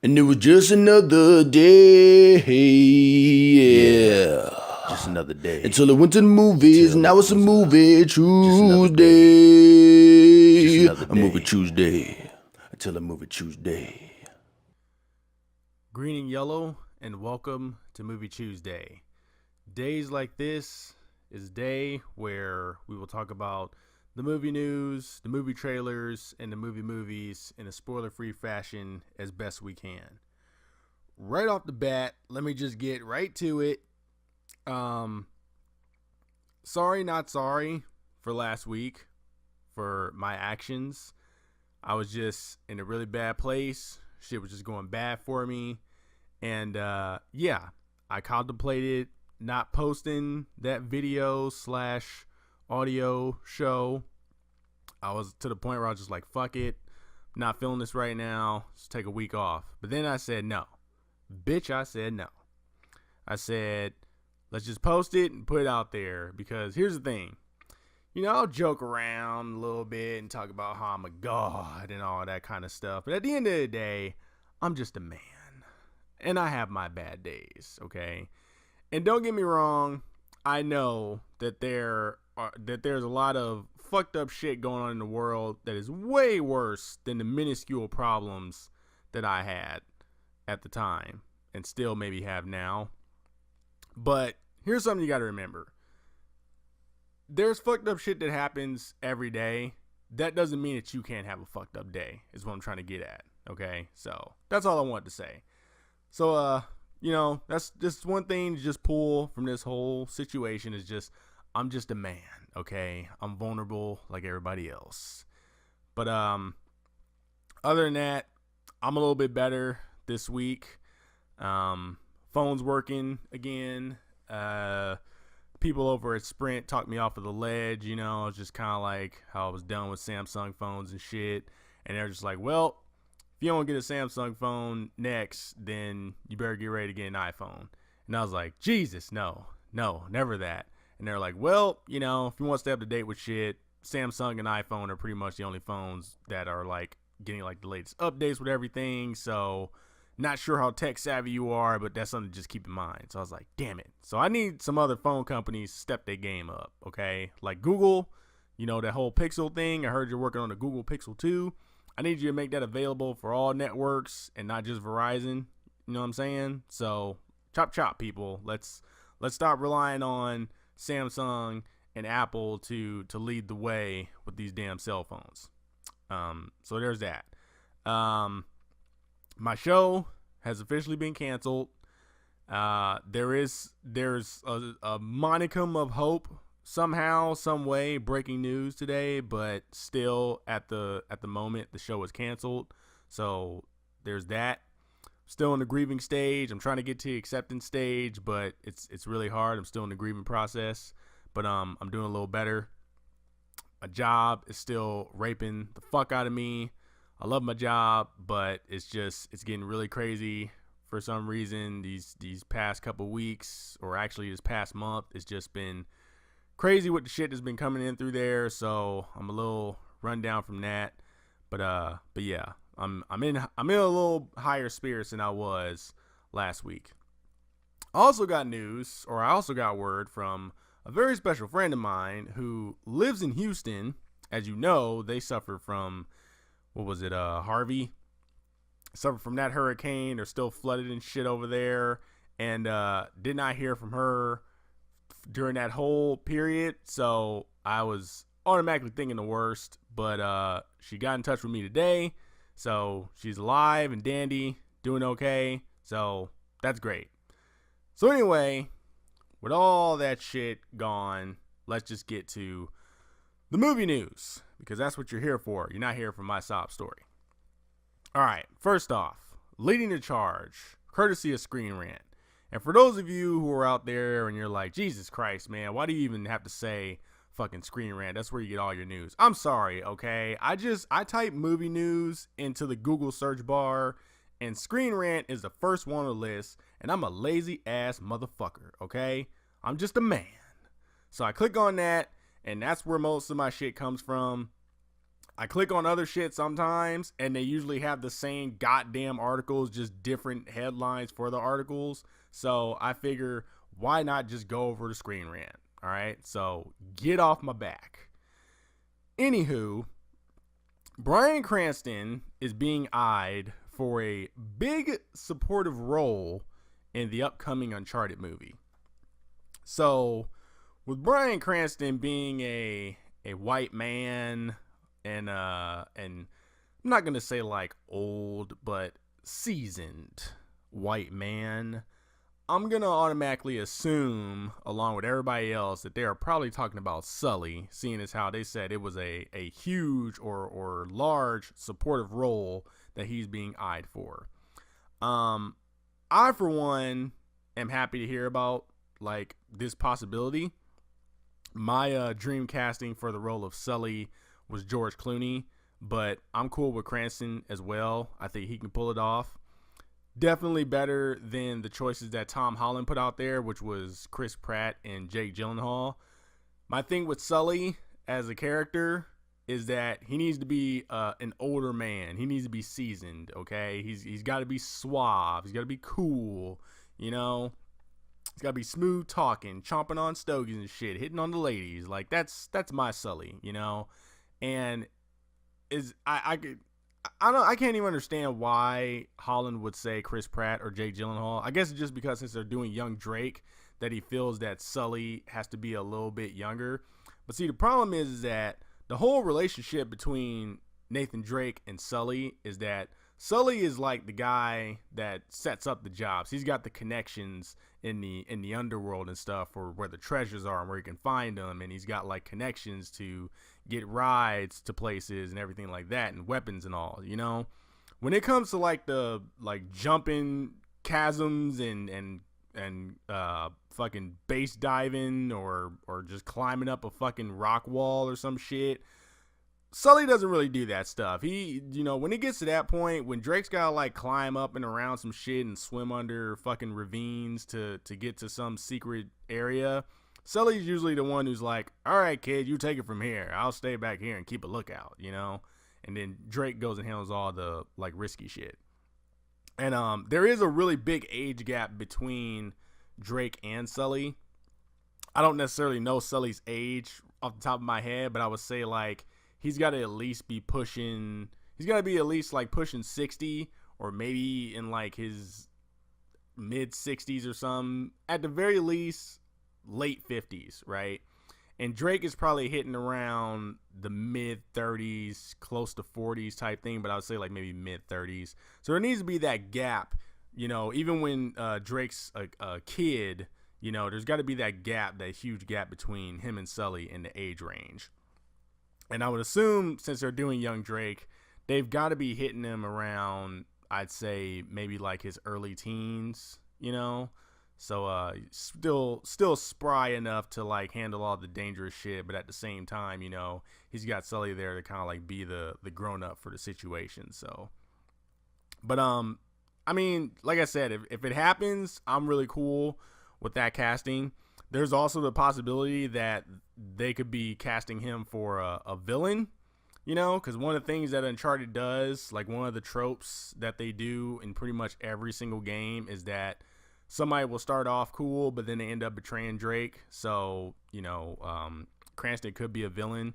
And it was just another day, yeah. Just another day. Until I went to the movies, and now it's a movie Tuesday. Just Tuesday. another A movie day. Tuesday. Until a movie Tuesday. Green and yellow, and welcome to Movie Chewsday. Days like this is a day where we will talk about the movie news, the movie trailers, and the movies in a spoiler-free fashion as best we can. Right off the bat, let me just get right to it. Sorry, not sorry for last week for my actions. I was just in a really bad place. Shit was just going bad for me. And I contemplated not posting that video / audio show. I was to the point where I was just like, fuck it. I'm not feeling this right now. Let's take a week off. But then I said no. Bitch, I said no. I said, let's just post it and put it out there. Because here's the thing. You know, I'll joke around a little bit and talk about how I'm a god and all that kind of stuff. But at the end of the day, I'm just a man. And I have my bad days, okay? And don't get me wrong, I know that there's a lot of fucked up shit going on in the world that is way worse than the minuscule problems that I had at the time and still maybe have now. But here's something you got to remember. There's fucked up shit that happens every day. That doesn't mean that you can't have a fucked up day, is what I'm trying to get at, okay? So that's all I wanted to say. So, that's just one thing to just pull from this whole situation is just, I'm just a man, okay? I'm vulnerable like everybody else. But, other than that, I'm a little bit better this week. Phone's working again. People over at Sprint talked me off of the ledge, it's just kind of like how I was done with Samsung phones and shit. And they're just like, well, if you don't get a Samsung phone next, then you better get ready to get an iPhone. And I was like, Jesus, no, never that. And they're like, well, if you want to stay up to date with shit, Samsung and iPhone are pretty much the only phones that are like getting like the latest updates with everything. So not sure how tech savvy you are, but that's something to just keep in mind. So I was like, damn it. So I need some other phone companies to step their game up, okay? Like Google, that whole Pixel thing. I heard you're working on the Google Pixel 2. I need you to make that available for all networks and not just Verizon. You know what I'm saying? So chop, people. Let's stop relying on Samsung and Apple to lead the way with these damn cell phones. So there's that. My show has officially been canceled. There's a monicum of hope somehow, some way, breaking news today, but still at the moment the show is canceled. So there's that. Still in the grieving stage. I'm trying to get to the acceptance stage, but it's really hard. I'm still in the grieving process, but I'm doing a little better. My job is still raping the fuck out of me. I love my job, but it's getting really crazy for some reason. These past couple weeks, or actually this past month, it's just been crazy with the shit that's been coming in through there. So I'm a little run down from that, but yeah, I'm in a little higher spirits than I was last week. I also got word from a very special friend of mine who lives in Houston. As you know, they suffered from, Harvey. Suffered from that hurricane. They're still flooded and shit over there. And did not hear from her during that whole period. So I was automatically thinking the worst. But she got in touch with me today. So she's alive and dandy, doing okay. So that's great. So anyway, with all that shit gone, let's just get to the movie news, because that's what you're here for. You're not here for my sob story. All right, first off, leading the charge, courtesy of Screen Rant. And for those of you who are out there and you're like, Jesus Christ, man, why do you even have to say fucking Screen Rant? That's where you get all your news. I'm sorry, okay? I type movie news into the Google search bar, and Screen Rant is the first one on the list, and I'm a lazy ass motherfucker, okay? I'm just a man. So I click on that, and that's where most of my shit comes from. I click on other shit sometimes, and they usually have the same goddamn articles, just different headlines for the articles. So I figure, why not just go over to Screen Rant? All right, so get off my back. Anywho, Bryan Cranston is being eyed for a big supportive role in the upcoming Uncharted movie. So, with Bryan Cranston being a white man and I'm not gonna say like old, but seasoned white man, I'm gonna automatically assume, along with everybody else, that they are probably talking about Sully, seeing as how they said it was a huge or large supportive role that he's being eyed for. I, for one, am happy to hear about like this possibility. My dream casting for the role of Sully was George Clooney, but I'm cool with Cranston as well. I think he can pull it off. Definitely better than the choices that Tom Holland put out there, which was Chris Pratt and Jake Gyllenhaal. My thing with Sully as a character is that he needs to be an older man. He needs to be seasoned, okay? He's got to be suave. He's got to be cool, you know? He's got to be smooth talking, chomping on stogies and shit, hitting on the ladies. Like, that's my Sully, you know? And I can't even understand why Holland would say Chris Pratt or Jake Gyllenhaal. I guess it's just because since they're doing young Drake that he feels that Sully has to be a little bit younger. But see, the problem is that the whole relationship between Nathan Drake and Sully is that Sully is like the guy that sets up the jobs. He's got the connections in the underworld and stuff for where the treasures are and where you can find them. And he's got like connections to get rides to places and everything like that, and weapons and all, you know. When it comes to like the like jumping chasms and fucking base diving or just climbing up a fucking rock wall or some shit, Sully doesn't really do that stuff. He, you know, when it gets to that point, when Drake's gotta like climb up and around some shit and swim under fucking ravines to get to some secret area, Sully's usually the one who's like, all right, kid, you take it from here. I'll stay back here and keep a lookout, you know? And then Drake goes and handles all the like risky shit. And there is a really big age gap between Drake and Sully. I don't necessarily know Sully's age off the top of my head, but I would say like he's got to at least be pushing 60, or maybe in like his mid 60s or something. At the very least, late 50s, right? And Drake is probably hitting around the mid 30s, close to 40s type thing, but I would say like maybe mid 30s. So there needs to be that gap, you know, even when Drake's a kid, you know, there's got to be that gap, that huge gap between him and Sully in the age range. And I would assume since they're doing young Drake, they've got to be hitting him around, I'd say maybe like his early teens, you know? So still spry enough to like handle all the dangerous shit, but at the same time, you know, he's got Sully there to kind of like be the grown up for the situation. So, but I mean, like I said, if it happens, I'm really cool with that casting. There's also the possibility that they could be casting him for a villain, you know, because one of the things that Uncharted does, like one of the tropes that they do in pretty much every single game, is that somebody will start off cool, but then they end up betraying Drake. So, you know, Cranston could be a villain.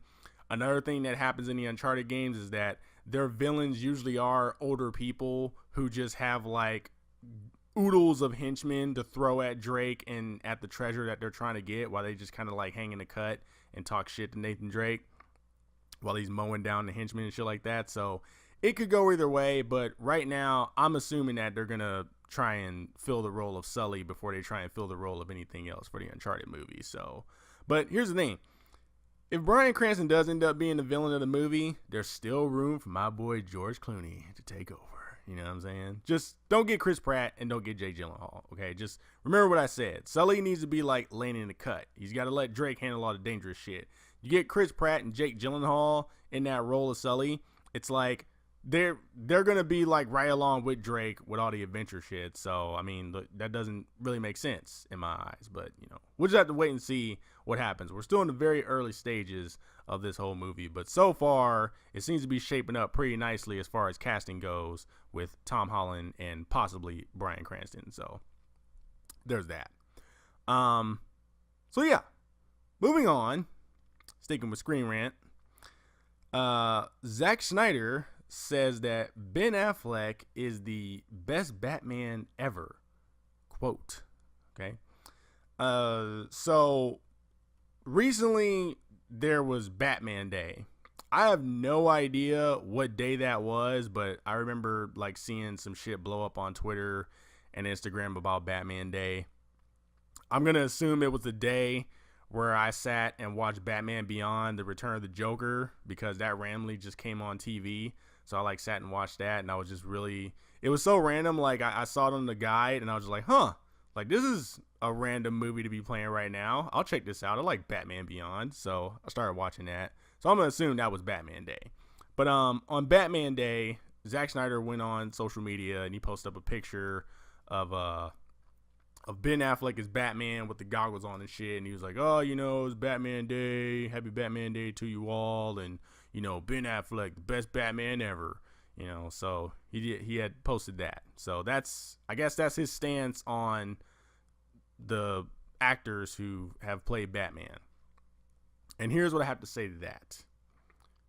Another thing that happens in the Uncharted games is that their villains usually are older people who just have like oodles of henchmen to throw at Drake and at the treasure that they're trying to get, while they just kind of like hang in the cut and talk shit to Nathan Drake while he's mowing down the henchmen and shit like that. So it could go either way, but right now I'm assuming that they're gonna try and fill the role of Sully before they try and fill the role of anything else for the Uncharted movie. So, but here's the thing. If Bryan Cranston does end up being the villain of the movie, there's still room for my boy George Clooney to take over. You know what I'm saying? Just don't get Chris Pratt and don't get Jake Gyllenhaal, okay? Just remember what I said. Sully needs to be like laying in the cut. He's got to let Drake handle all the dangerous shit. You get Chris Pratt and Jake Gyllenhaal in that role of Sully, it's like they're gonna be like right along with Drake with all the adventure shit. So I mean, look, that doesn't really make sense in my eyes. But we'll just have to wait and see what happens. We're still in the very early stages of this whole movie, but so far it seems to be shaping up pretty nicely as far as casting goes with Tom Holland and possibly Bryan Cranston. So there's that. So yeah, moving on, sticking with Screen Rant. Zack Snyder says that Ben Affleck is the best Batman ever. Quote. Okay. So recently there was Batman Day. I have no idea what day that was, but I remember like seeing some shit blow up on Twitter and Instagram about Batman Day. I'm going to assume it was the day where I sat and watched Batman Beyond: The Return of the Joker, because that randomly just came on TV. So I like sat and watched that, and I was just really, it was so random. Like I saw it on the guide and I was just like, like this is a random movie to be playing right now. I'll check this out. I like Batman Beyond. So I started watching that. So I'm going to assume that was Batman Day. But on Batman Day, Zack Snyder went on social media and he posted up a picture of Ben Affleck as Batman with the goggles on and shit, and he was like, oh, it's Batman Day, happy Batman Day to you all, and Ben Affleck, the best Batman ever, so he had posted that. So I guess that's his stance on the actors who have played Batman. And here's what I have to say to that.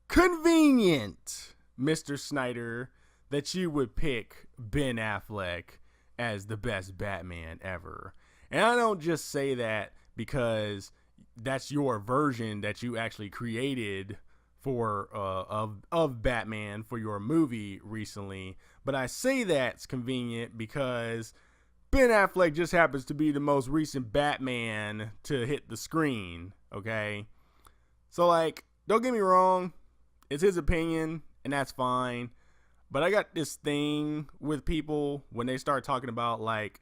Convenient, Mr. Snyder, that you would pick Ben Affleck as the best Batman ever. And I don't just say that because that's your version that you actually created for of Batman for your movie recently, but I say that's convenient because Ben Affleck just happens to be the most recent Batman to hit the screen, okay? So like, don't get me wrong, it's his opinion and that's fine. But I got this thing with people when they start talking about like,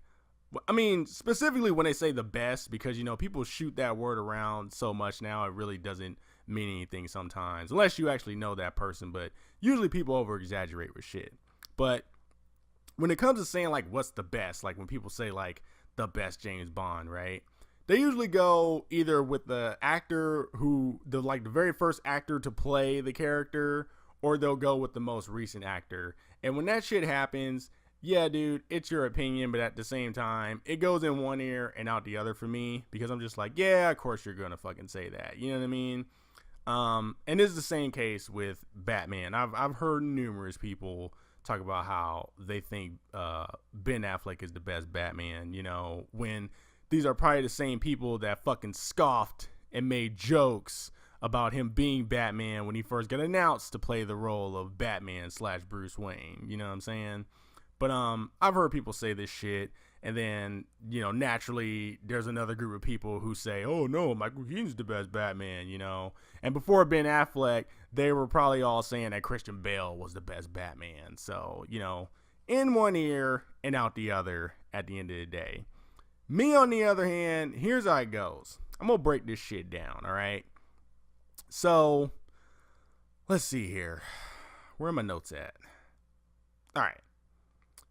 I mean, specifically when they say the best, because, people shoot that word around so much now, it really doesn't mean anything sometimes, unless you actually know that person. But usually people over exaggerate with shit. But when it comes to saying like, what's the best, like when people say like the best James Bond, right? They usually go either with the actor the very first actor to play the character, or they'll go with the most recent actor. And when that shit happens, yeah, dude, it's your opinion, but at the same time, it goes in one ear and out the other for me, because I'm just like, yeah, of course you're gonna fucking say that. You know what I mean? And this is the same case with Batman. I've heard numerous people talk about how they think Ben Affleck is the best Batman, when these are probably the same people that fucking scoffed and made jokes about him being Batman when he first got announced to play the role of Batman / Bruce Wayne. You know what I'm saying? But I've heard people say this shit, and then, naturally there's another group of people who say, oh no, Michael Keaton's the best Batman, And before Ben Affleck, they were probably all saying that Christian Bale was the best Batman. So, in one ear and out the other at the end of the day. Me, on the other hand, here's how it goes. I'm going to break this shit down, all right? So, let's see here. Where are my notes at? All right.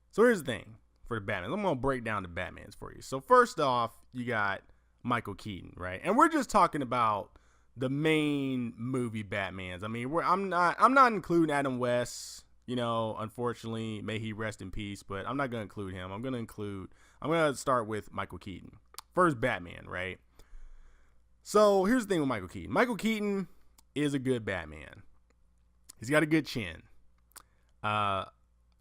So, here's the thing for the Batman. I'm going to break down the Batmans for you. So, first off, you got Michael Keaton, right? And we're just talking about the main movie Batmans. I mean, I'm not including Adam West, unfortunately, may he rest in peace, but I'm not going to include him. I'm going to start with Michael Keaton. First Batman, right? So here's the thing with Michael Keaton. Michael Keaton is a good Batman. He's got a good chin. I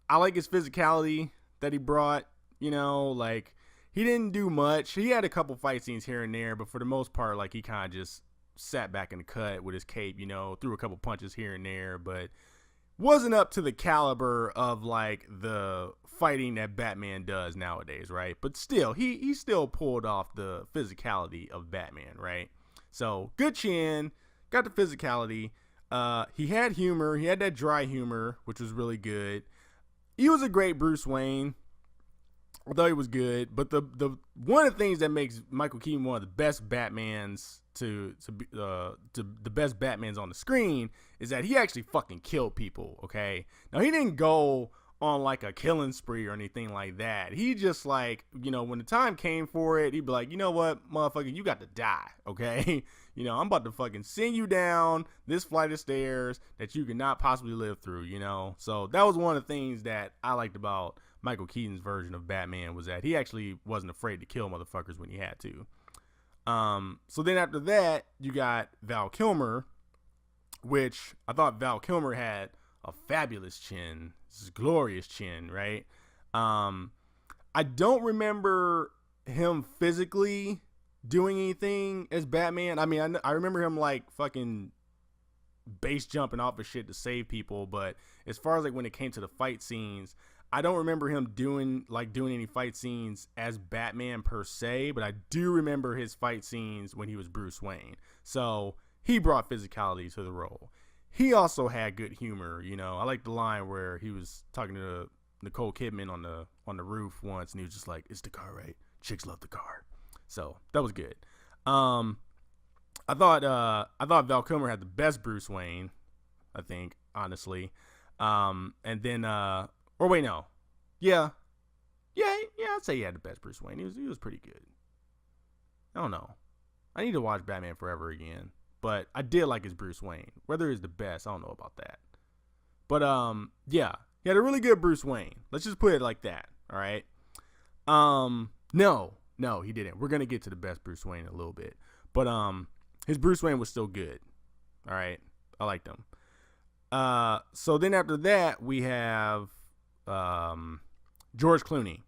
like his physicality that he brought. Like he didn't do much. He had a couple fight scenes here and there, but for the most part, like he kind of just sat back in the cut with his cape, threw a couple punches here and there, but wasn't up to the caliber of like the fighting that Batman does nowadays, right? But still, he still pulled off the physicality of Batman, right? So good chin, got the physicality. He had humor. He had that dry humor, which was really good. He was a great Bruce Wayne. I thought he was good, but the one of the things that makes Michael Keaton one of the best Batmans to the best Batmans on the screen is that he actually fucking killed people. Okay, now he didn't go on like a killing spree or anything like that. He just like, when the time came for it, he'd be like, you know what, motherfucker, you got to die. Okay, I'm about to fucking send you down this flight of stairs that you cannot possibly live through. So that was one of the things that I liked about Michael Keaton's version of Batman, was that he actually wasn't afraid to kill motherfuckers when he had to. So then after that, you got Val Kilmer, which I thought Val Kilmer had a fabulous chin. This is glorious chin, right? I don't remember him physically doing anything as Batman. I mean, I remember him like fucking base jumping off of shit to save people, but as far as like when it came to the fight scenes, I don't remember him doing any fight scenes as Batman per se, but I do remember his fight scenes when he was Bruce Wayne. So he brought physicality to the role. He also had good humor. I like the line where he was talking to Nicole Kidman on the roof once, and he was just like, "It's the car, right? Chicks love the car." So that was good. I thought Val Kilmer had the best Bruce Wayne, I think, honestly. And then or wait, no. Yeah, I'd say he had the best Bruce Wayne. He was pretty good. I don't know. I need to watch Batman Forever again. But I did like his Bruce Wayne. Whether he's the best, I don't know about that. But yeah, he had a really good Bruce Wayne. Let's just put it like that. All right. No, he didn't. We're gonna get to the best Bruce Wayne in a little bit. But his Bruce Wayne was still good. All right, I liked him. So then after that, we have George Clooney.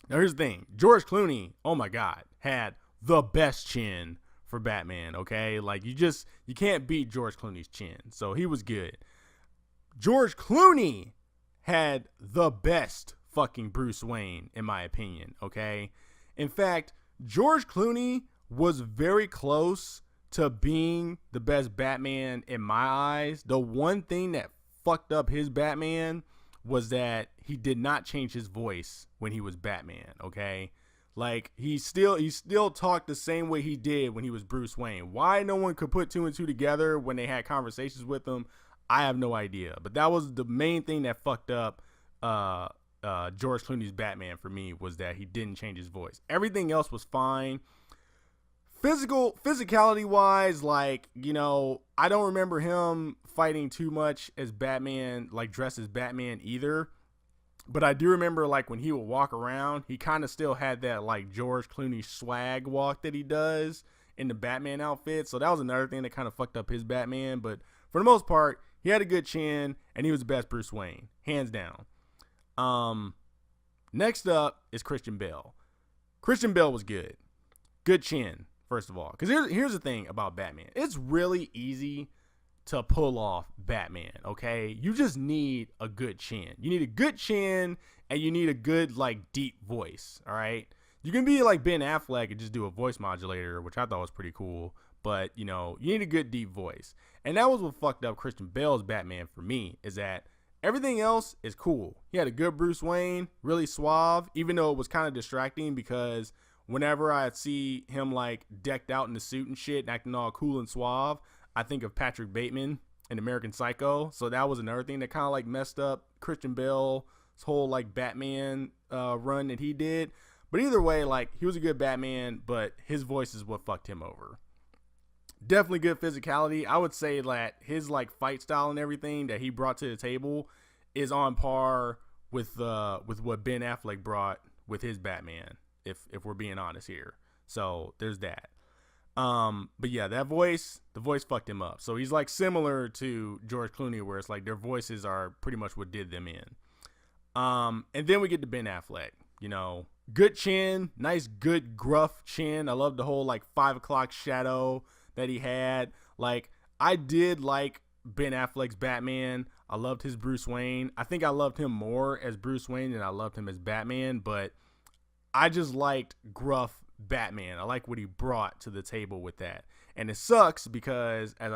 Now here's the thing. George Clooney, oh my God, had the best chin for Batman, okay? Like, you can't beat George Clooney's chin. So he was good. George Clooney had the best fucking Bruce Wayne, in my opinion, okay? In fact, George Clooney was very close to being the best Batman in my eyes. The one thing that fucked up his Batman was that he did not change his voice when he was Batman, okay? Like, he still talked the same way he did when he was Bruce Wayne. Why no one could put two and two together when they had conversations with him, I have no idea. But that was the main thing that fucked up George Clooney's Batman for me, was that he didn't change his voice. Everything else was fine. Physicality wise, like, I don't remember him fighting too much as Batman, like dressed as Batman either. But I do remember, like, when he would walk around, he kind of still had that, like, George Clooney swag walk that he does in the Batman outfit. So that was another thing that kind of fucked up his Batman. But for the most part, he had a good chin, and he was the best Bruce Wayne, hands down. Next up is Christian Bale. Christian Bale was good. Good chin, first of all. Because here's the thing about Batman. It's really easy to pull off Batman, okay? You just need a good chin. You need a good chin, and you need a good, like, deep voice, all right? You can be like Ben Affleck and just do a voice modulator, which I thought was pretty cool, but, you need a good deep voice. And that was what fucked up Christian Bale's Batman for me, is that everything else is cool. He had a good Bruce Wayne, really suave, even though it was kind of distracting because whenever I see him, like, decked out in the suit and shit and acting all cool and suave, I think of Patrick Bateman in American Psycho. So that was another thing that kind of like messed up Christian Bale's whole like Batman run that he did. But either way, like, he was a good Batman, but his voice is what fucked him over. Definitely good physicality. I would say that his like fight style and everything that he brought to the table is on par with what Ben Affleck brought with his Batman, if we're being honest here. So there's that. But yeah, the voice fucked him up. So he's like similar to George Clooney, where it's like their voices are pretty much what did them in. And then we get to Ben Affleck, good chin, nice, good gruff chin. I love the whole like 5 o'clock shadow that he had. Like, I did like Ben Affleck's Batman. I loved his Bruce Wayne. I think I loved him more as Bruce Wayne than I loved him as Batman, but I just liked gruff Batman. I like what he brought to the table with that. And it sucks because as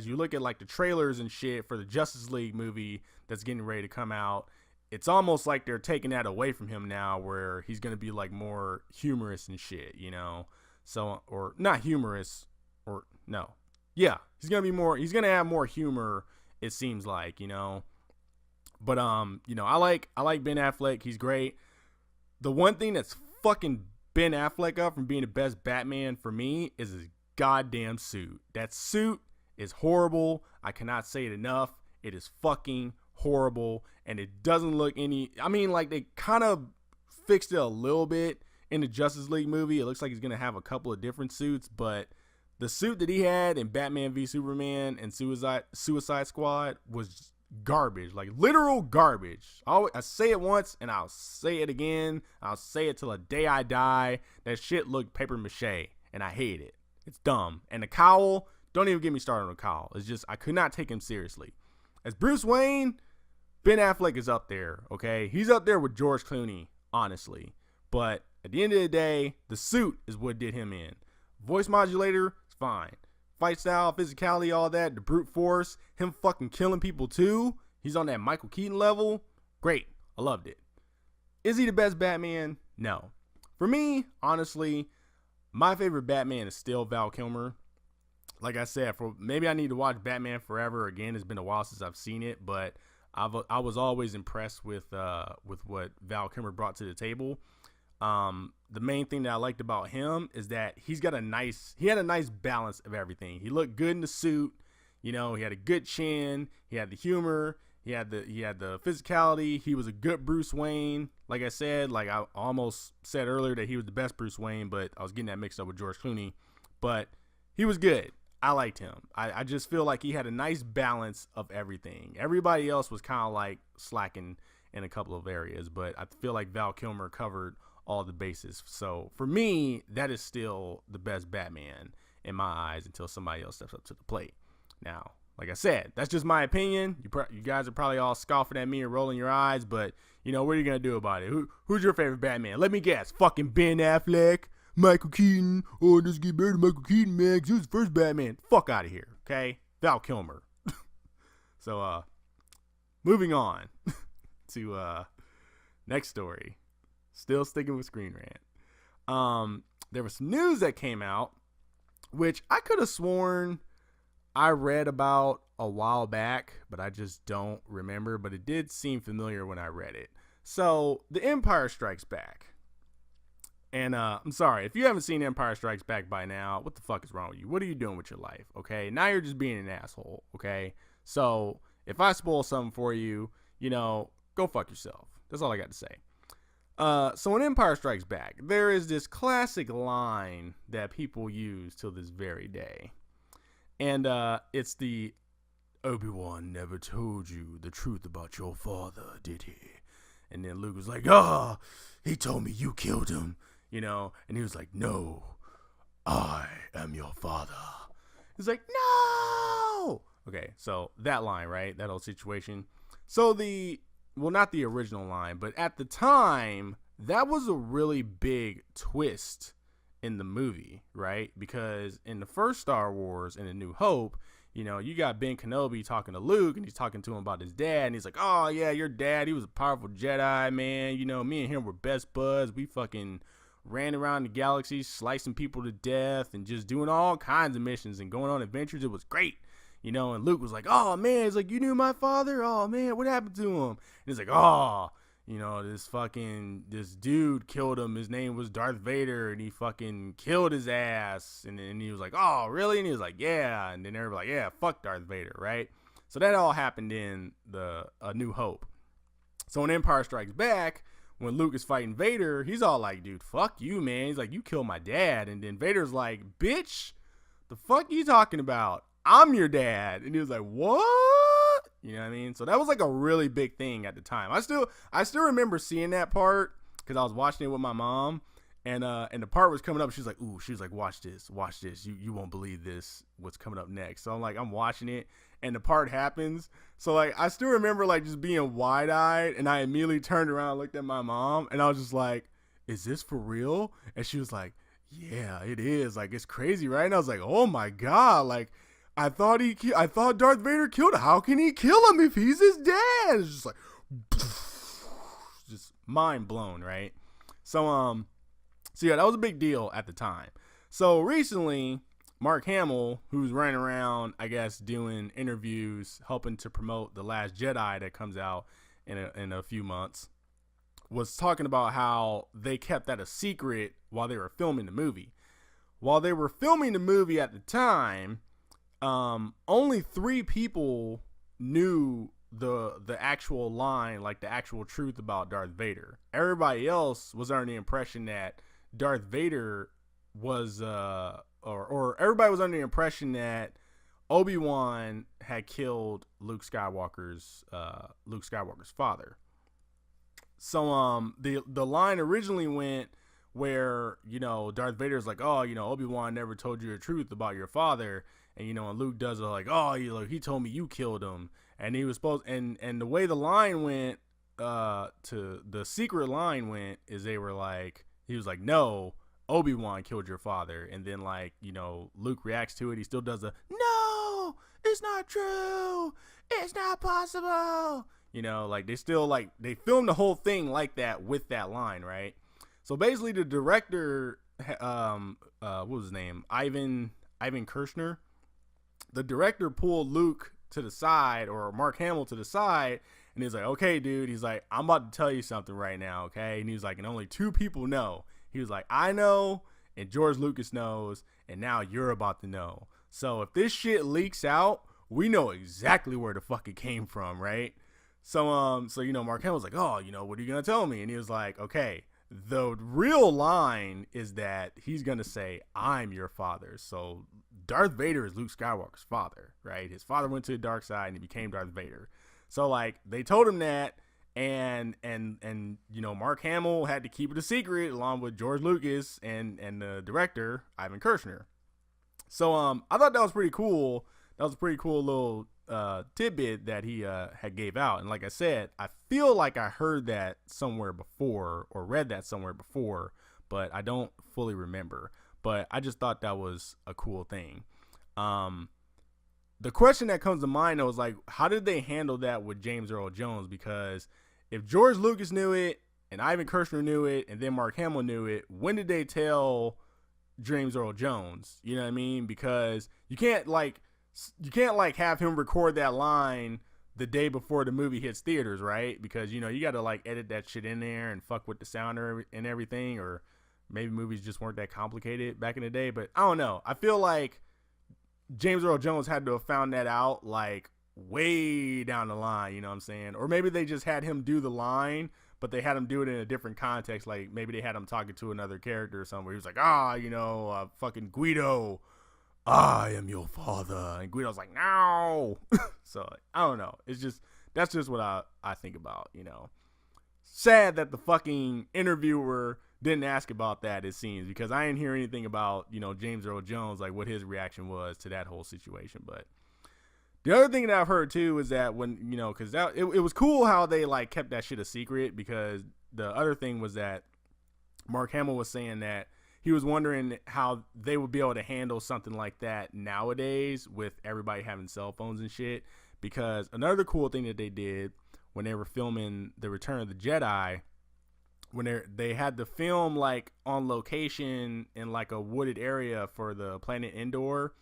you look at like the trailers and shit for the Justice League movie that's getting ready to come out, it's almost like they're taking that away from him now, where he's going to be like more humorous and shit, So, or not humorous, or no. Yeah, he's going to have more humor, it seems like, But I like Ben Affleck. He's great. The one thing that's fucking Ben Affleck up from being the best Batman for me is his goddamn suit. That suit is horrible. I cannot say it enough. It is fucking horrible, and it doesn't look they kind of fixed it a little bit in the Justice League movie. It looks like he's gonna have a couple of different suits, but the suit that he had in Batman v Superman and Suicide Squad was garbage, like literal garbage. I say it once and I'll say it again. I'll say it till the day I die. That shit looked paper mache, and I hate it. It's dumb. And the cowl, don't even get me started on the cowl. It's just, I could not take him seriously. As Bruce Wayne, Ben Affleck is up there, okay? He's up there with George Clooney, honestly. But at the end of the day, the suit is what did him in. Voice modulator, it's fine. Fight style, physicality, all that, the brute force, him fucking killing people too. He's on that Michael Keaton level. Great. I loved it. Is he the best Batman? No. For me, honestly, my favorite Batman is still Val Kilmer. Like I said, maybe I need to watch Batman Forever again. It's been a while since I've seen it, but I was always impressed with what Val Kilmer brought to the table. The main thing that I liked about him is that he had a nice balance of everything. He looked good in the suit, he had a good chin, he had the humor, he had the physicality. He was a good Bruce Wayne. Like I said, like I almost said earlier that he was the best Bruce Wayne, but I was getting that mixed up with George Clooney. But he was good. I liked him. I just feel like he had a nice balance of everything. Everybody else was kind of like slacking in a couple of areas, but I feel like Val Kilmer covered all the bases. So for me, that is still the best Batman in my eyes until somebody else steps up to the plate. Now, like I said, that's just my opinion. You guys are probably all scoffing at me and rolling your eyes, but what are you gonna do about it? Who's your favorite Batman? Let me guess. Fucking Ben Affleck, Michael Keaton. Oh, let's get better than Michael Keaton, man, because he was the first Batman. Fuck out of here, okay? Val Kilmer. So, moving on to next story. Still sticking with Screen Rant. There was some news that came out, which I could have sworn I read about a while back, but I just don't remember. But it did seem familiar when I read it. So, The Empire Strikes Back. And I'm sorry, if you haven't seen Empire Strikes Back by now, what the fuck is wrong with you? What are you doing with your life, okay? Now you're just being an asshole, okay? So, if I spoil something for you, go fuck yourself. That's all I got to say. So in Empire Strikes Back, there is this classic line that people use till this very day. And it's the, Obi-Wan never told you the truth about your father, did he? And then Luke was like, he told me you killed him, and he was like, no, I am your father. He's like, no! Okay, so that line, right? That whole situation. So not the original line, but at the time, that was a really big twist in the movie, right? Because in the first Star Wars, in A New Hope, you got Ben Kenobi talking to Luke, and he's talking to him about his dad, and he's like, oh, yeah, your dad, he was a powerful Jedi, man. Me and him were best buds. We fucking ran around the galaxy, slicing people to death, and just doing all kinds of missions and going on adventures. It was great. And Luke was like, oh, man, he's like, you knew my father? Oh, man, what happened to him? And he's like, oh, this dude killed him. His name was Darth Vader, and he fucking killed his ass. And then he was like, oh, really? And he was like, yeah. And then everybody like, yeah, fuck Darth Vader, right? So that all happened in A New Hope. So in Empire Strikes Back, when Luke is fighting Vader, he's all like, dude, fuck you, man. He's like, you killed my dad. And then Vader's like, bitch, the fuck you talking about? I'm your dad. And he was like, what? You know what I mean? So that was like a really big thing at the time. I still remember seeing that part because I was watching it with my mom, and the part was coming up. She was like, watch this. You won't believe this. What's coming up next? So I'm watching it, and the part happens. So like, I still remember like just being wide eyed, and I immediately turned around and looked at my mom, and I was just like, is this for real? And she was like, yeah, it is. Like, it's crazy, right? And I was like, oh my God, like, I thought Darth Vader killed him. How can he kill him if he's his dad? It's just like, just mind blown, right? So yeah, that was a big deal at the time. So recently, Mark Hamill, who's running around, I guess, doing interviews, helping to promote The Last Jedi that comes out in a few months, was talking about how they kept that a secret while they were filming the movie. While they were filming the movie at the time, only 3 people knew the actual line, like the actual truth about Darth Vader. Everybody else was under the impression that Darth Vader was or everybody was under the impression that Obi-Wan had killed Luke Skywalker's father. So the line originally went where, you know, Darth Vader's like, oh, you know, Obi-Wan never told you the truth about your father, and, you know, and Luke does it like, oh, you know, he told me you killed him, and he was supposed, and the way the line went, to the secret line went is they were like, he was like, no, Obi-Wan killed your father, and then, like, you know, Luke reacts to it, he still does the, no, it's not true, it's not possible, you know, like, they still, like, they filmed the whole thing like that with that line, right? So basically the director, what was his name? Ivan Kershner. The director pulled Luke to the side, or Mark Hamill to the side, and he's like, okay, dude. He's like, I'm about to tell you something right now, okay? And he was like, and only 2 people know. He was like, I know, and George Lucas knows, and now you're about to know. So if this shit leaks out, we know exactly where the fuck it came from, right? So you know, Mark Hamill's like, oh, you know, what are you gonna tell me? And he was like, okay, the real line is that he's gonna say, I'm your father. So Darth Vader is Luke Skywalker's father, right? His father went to the dark side and he became Darth Vader. So, like, they told him that, and you know, Mark Hamill had to keep it a secret along with George Lucas and the director Ivan Kershner. So I thought that was pretty cool. That was a pretty cool little tidbit that he had gave out. And like I said, I feel like I heard that somewhere before or read that somewhere before, but I don't fully remember. But I just thought that was a cool thing. The question that comes to mind, though, is like, how did they handle that with James Earl Jones? Because if George Lucas knew it and Ivan Kershner knew it and then Mark Hamill knew it, when did they tell James Earl Jones? You know what I mean? Because you can't have him record that line the day before the movie hits theaters, right? Because, you know, you got to like edit that shit in there and fuck with the sound and everything, or maybe movies just weren't that complicated back in the day. But I don't know. I feel like James Earl Jones had to have found that out like way down the line, you know what I'm saying? Or maybe they just had him do the line, but they had him do it in a different context. Like maybe they had him talking to another character or somewhere. He was like, you know, fucking Guido, I am your father. And Guido's like, no. So I don't know. That's just what I think about, you know. Sad that the fucking interviewer didn't ask about that, it seems, because I didn't hear anything about, you know, James Earl Jones, like what his reaction was to that whole situation. But the other thing that I've heard too is that when, you know, because it was cool how they like kept that shit a secret, because the other thing was that Mark Hamill was saying that he was wondering how they would be able to handle something like that nowadays with everybody having cell phones and shit. Because another cool thing that they did when they were filming The Return of the Jedi, when they had to film like on location in like a wooded area for the planet Endor,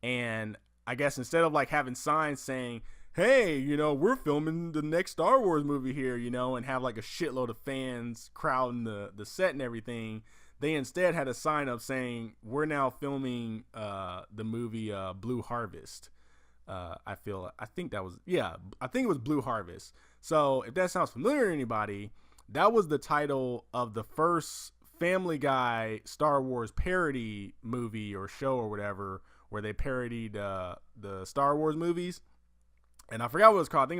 and I guess instead of like having signs saying, hey, you know, we're filming the next Star Wars movie here, you know, and have like a shitload of fans crowding the set and everything, they instead had a sign up saying, we're now filming the movie Blue Harvest. I think it was Blue Harvest. So if that sounds familiar to anybody, that was the title of the first Family Guy Star Wars parody movie or show or whatever, where they parodied the Star Wars movies. And I forgot what it was called. I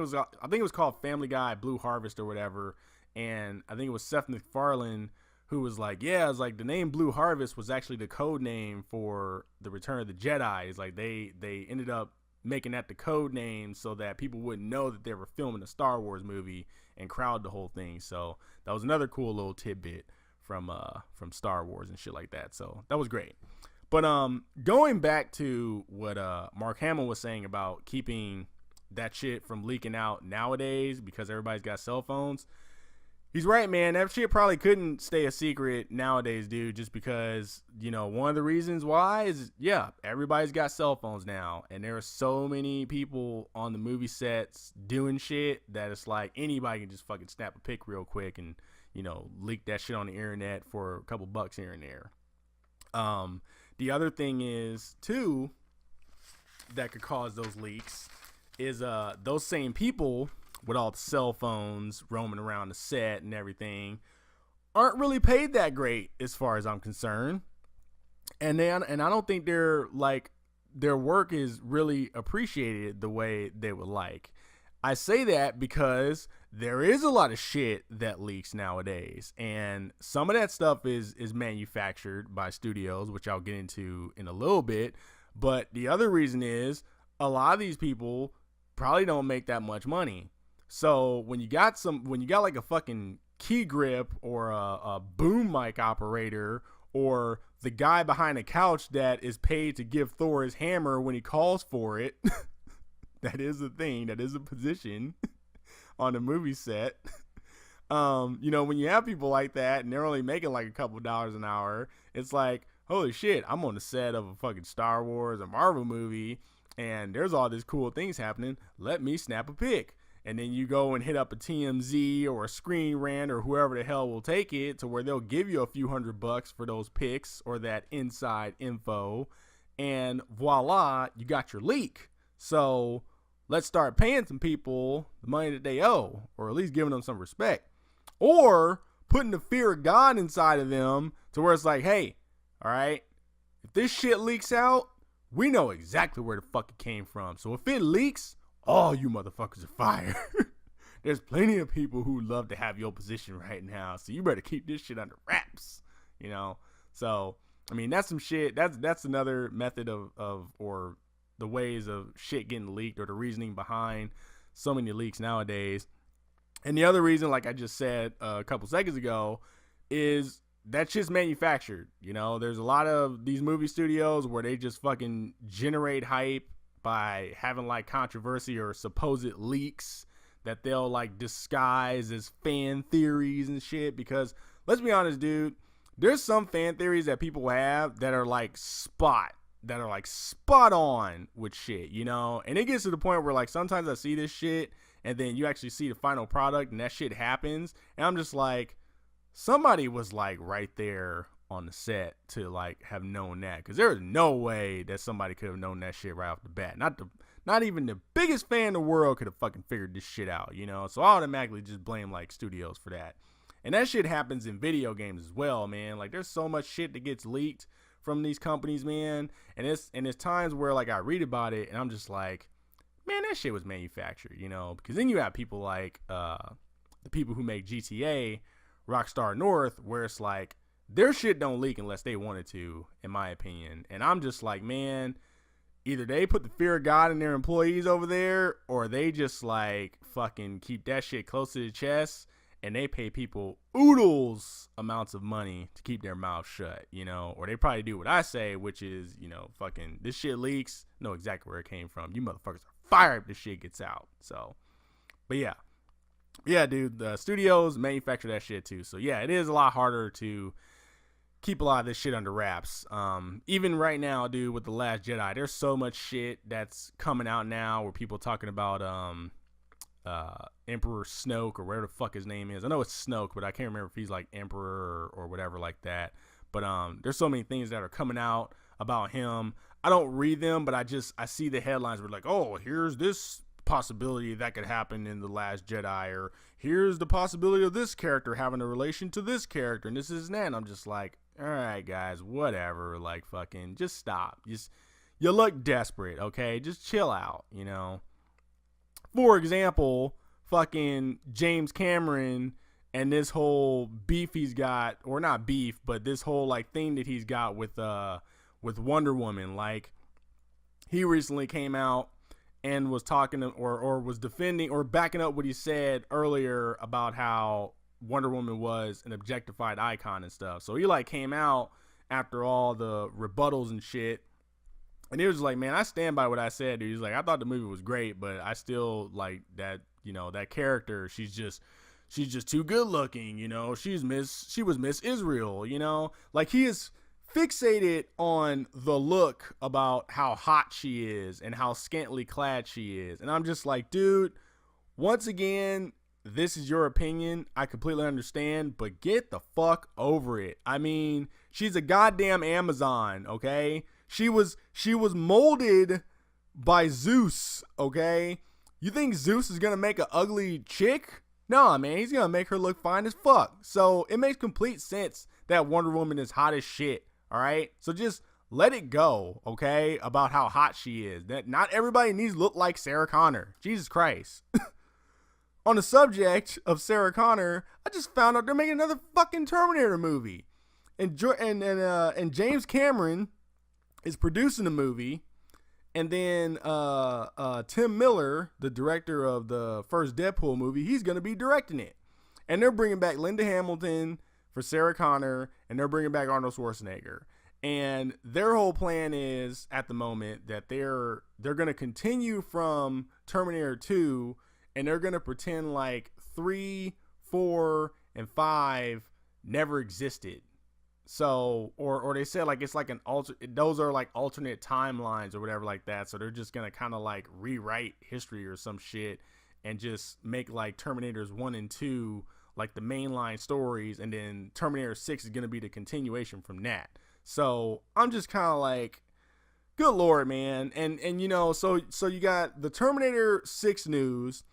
think it was called Family Guy Blue Harvest or whatever. And I think it was Seth MacFarlane who was like, yeah, it's like the name Blue Harvest was actually the code name for The Return of the Jedi. It's like they ended up making that the code name so that people wouldn't know that they were filming a Star Wars movie and crowd the whole thing. So that was another cool little tidbit from Star Wars and shit like that. So that was great. But going back to what Mark Hamill was saying about keeping that shit from leaking out nowadays because everybody's got cell phones, He's right, man. That shit probably couldn't stay a secret nowadays, dude, just because, one of the reasons why is, everybody's got cell phones now. And there are so many people on the movie sets doing shit that it's like anybody can just fucking snap a pic real quick and, leak that shit on the internet for a couple bucks here and there. The other thing is, too, that could cause those leaks is those same people with all the cell phones roaming around the set and everything aren't really paid that great as far as I'm concerned. And I don't think their work is really appreciated the way they would like. I say that because there is a lot of shit that leaks nowadays, and some of that stuff is manufactured by studios, which I'll get into in a little bit. But the other reason is a lot of these people probably don't make that much money. So when you got like a fucking key grip or a boom mic operator or the guy behind the couch that is paid to give Thor his hammer when he calls for it, that is a thing, that is a position on a movie set. When you have people like that and they're only making like a couple dollars an hour, it's like, holy shit, I'm on the set of a fucking Star Wars or Marvel movie and there's all these cool things happening. Let me snap a pic. And then you go and hit up a TMZ or a Screen Rant or whoever the hell will take it to where they'll give you a few $100 for those pics or that inside info. And voila, you got your leak. So let's start paying some people the money that they owe, or at least giving them some respect. Or putting the fear of God inside of them to where it's like, hey, all right, if this shit leaks out, we know exactly where the fuck it came from. So if it leaks, all you motherfuckers are fired. There's plenty of people who love to have your position right now, so you better keep this shit under wraps, So, I mean, that's some shit. That's another method of or the ways of shit getting leaked, or the reasoning behind so many leaks nowadays. And the other reason, like I just said a couple seconds ago, is that shit's manufactured. There's a lot of these movie studios where they just fucking generate hype by having like controversy or supposed leaks that they'll like disguise as fan theories and shit. Because let's be honest, dude, there's some fan theories that people have that are like spot on with shit, and it gets to the point where like sometimes I see this shit and then you actually see the final product and that shit happens and I'm just like, somebody was like right there on the set to like have known that, because there is no way that somebody could have known that shit right off the bat. Not even the biggest fan in the world could have fucking figured this shit out, So I automatically just blame like studios for that. And that shit happens in video games as well, man. Like there's so much shit that gets leaked from these companies, man. And it's times where like I read about it and I'm just like, man, that shit was manufactured, because then you have people like the people who make GTA, Rockstar North, where it's like their shit don't leak unless they wanted to, in my opinion. And I'm just like, man, either they put the fear of God in their employees over there, or they just like fucking keep that shit close to the chest and they pay people oodles amounts of money to keep their mouth shut, or they probably do what I say, which is, fucking this shit leaks, know exactly where it came from. You motherfuckers are fired if this shit gets out. So, but yeah, dude, the studios manufacture that shit too. So yeah, it is a lot harder to keep a lot of this shit under wraps. Even right now, dude, with The Last Jedi, there's so much shit that's coming out now where people talking about Emperor Snoke or whatever the fuck his name is. I know it's Snoke, but I can't remember if he's like Emperor or whatever like that. But there's so many things that are coming out about him. I don't read them, but I see the headlines where like, oh, here's this possibility that could happen in The Last Jedi, or here's the possibility of this character having a relation to this character, and this is that. And I'm just like, all right, guys, whatever. Like, fucking, just stop. You look desperate, okay? Just chill out, For example, fucking James Cameron and this whole beef he's got, or not beef, but this whole like thing that he's got with Wonder Woman. Like, he recently came out and was talking to, or was defending or backing up what he said earlier about how Wonder Woman was an objectified icon and stuff. So he like came out after all the rebuttals and shit, and he was like, man, I stand by what I said, dude. He's like, I thought the movie was great, but I still like that, that character, she's she's just too good looking, you know, she was Miss Israel, you know, like he is fixated on the look about how hot she is and how scantily clad she is. And I'm just like, dude, once again, this is your opinion. I completely understand, but get the fuck over it. I mean, she's a goddamn Amazon, okay? She was molded by Zeus, okay? You think Zeus is gonna make an ugly chick? Nah, man, he's gonna make her look fine as fuck. So it makes complete sense that Wonder Woman is hot as shit, all right? So just let it go, okay, about how hot she is. That not everybody needs to look like Sarah Connor. Jesus Christ. On the subject of Sarah Connor, I just found out they're making another fucking Terminator movie. And James Cameron is producing the movie. And then Tim Miller, the director of the first Deadpool movie, he's going to be directing it. And they're bringing back Linda Hamilton for Sarah Connor, and they're bringing back Arnold Schwarzenegger. And their whole plan is, at the moment, that they're going to continue from Terminator 2, and they're going to pretend like 3, 4, and 5 never existed. So, or they said like it's like those are like alternate timelines or whatever like that. So they're just gonna kind of like rewrite history or some shit and just make like Terminators 1 and 2 like the mainline stories, and then Terminator 6 is gonna be the continuation from that. So I'm just kind of like, good lord, man. And you know, so you got the Terminator 6 news,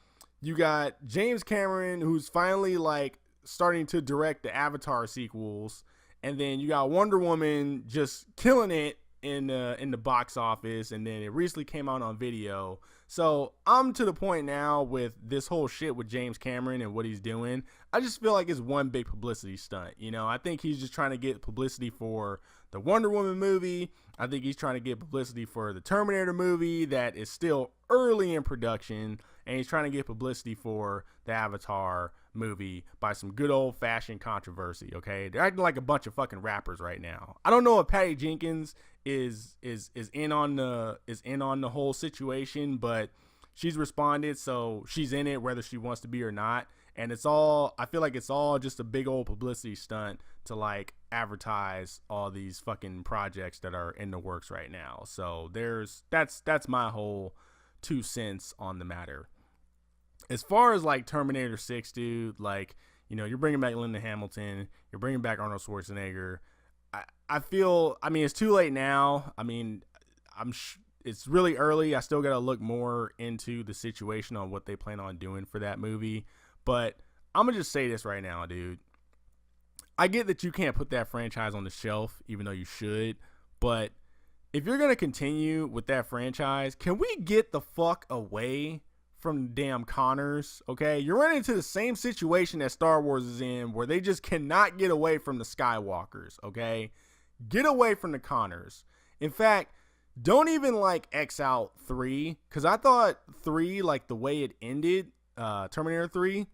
you got James Cameron who's finally like starting to direct the Avatar sequels. And then you got Wonder Woman just killing it in the box office, and then it recently came out on video. So I'm to the point now with this whole shit with James Cameron and what he's doing. I just feel like it's one big publicity stunt. You know, I think he's just trying to get publicity for the Wonder Woman movie. I think he's trying to get publicity for the Terminator movie that is still early in production, and he's trying to get publicity for the Avatar movie by some good old fashioned controversy. Okay, they're acting like a bunch of fucking rappers right now. I don't know if Patty Jenkins is in on the whole situation, but she's responded, so she's in it whether she wants to be or not. And I feel like it's all just a big old publicity stunt to like advertise all these fucking projects that are in the works right now. So that's my whole 2 cents on the matter. As far as like Terminator 6, dude, like, you know, you're bringing back Linda Hamilton, you're bringing back Arnold Schwarzenegger. I feel, I mean, it's too late now. I mean, it's really early. I still got to look more into the situation on what they plan on doing for that movie. But I'm going to just say this right now, dude. I get that you can't put that franchise on the shelf, even though you should. But if you're going to continue with that franchise, can we get the fuck away from damn Connors? Okay, you're running into the same situation that Star Wars is in, where they just cannot get away from the Skywalkers. Okay, get away from the Connors. In fact, don't even like X out 3, because I thought 3, like the way it ended, Terminator 3,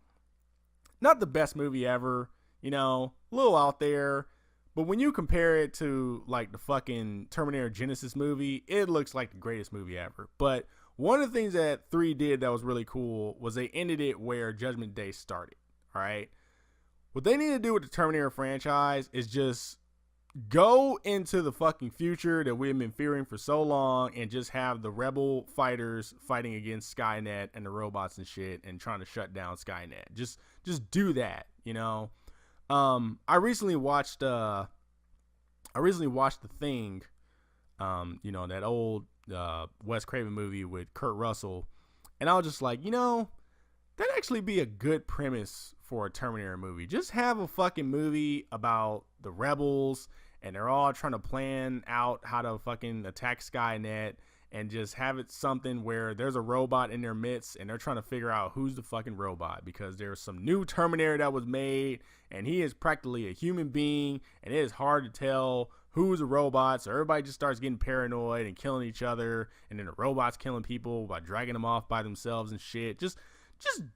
not the best movie ever, you know, a little out there. But when you compare it to like the fucking Terminator Genesis movie, it looks like the greatest movie ever. But one of the things that 3 did that was really cool was they ended it where Judgment Day started. All right. What they need to do with the Terminator franchise is just go into the fucking future that we've been fearing for so long, and just have the rebel fighters fighting against Skynet and the robots and shit and trying to shut down Skynet. Just do that, you know. I recently watched The Thing, you know, that old Wes Craven movie with Kurt Russell, and I was just like, you know, that'd actually be a good premise for a Terminator movie. Just have a fucking movie about the rebels, and they're all trying to plan out how to fucking attack Skynet, and just have it something where there's a robot in their midst, and they're trying to figure out who's the fucking robot, because there's some new Terminator that was made, and he is practically a human being, and it is hard to tell who's a robot. So everybody just starts getting paranoid and killing each other, and then the robot's killing people by dragging them off by themselves and shit. Just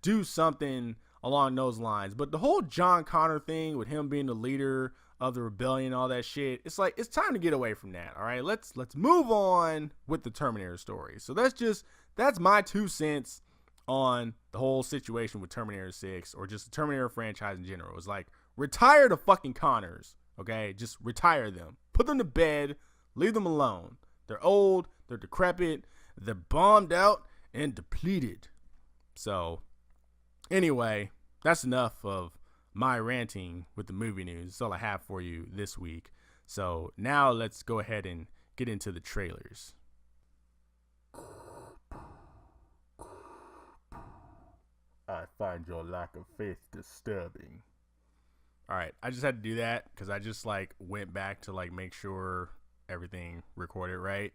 do something along those lines. But the whole John Connor thing with him being the leader of the rebellion, all that shit, it's like, it's time to get away from that. All right, let's move on with the Terminator story. So that's my 2 cents on the whole situation with Terminator 6 or just the Terminator franchise in general. It was like, retire the fucking Connors, okay? Just retire them. Put them to bed. Leave them alone. They're old. They're decrepit. They're bombed out and depleted. So, anyway, that's enough of my ranting with the movie news. That's all I have for you this week. So, now let's go ahead and get into the trailers. I find your lack of faith disturbing. All right, I just had to do that because I just like went back to like make sure everything recorded right,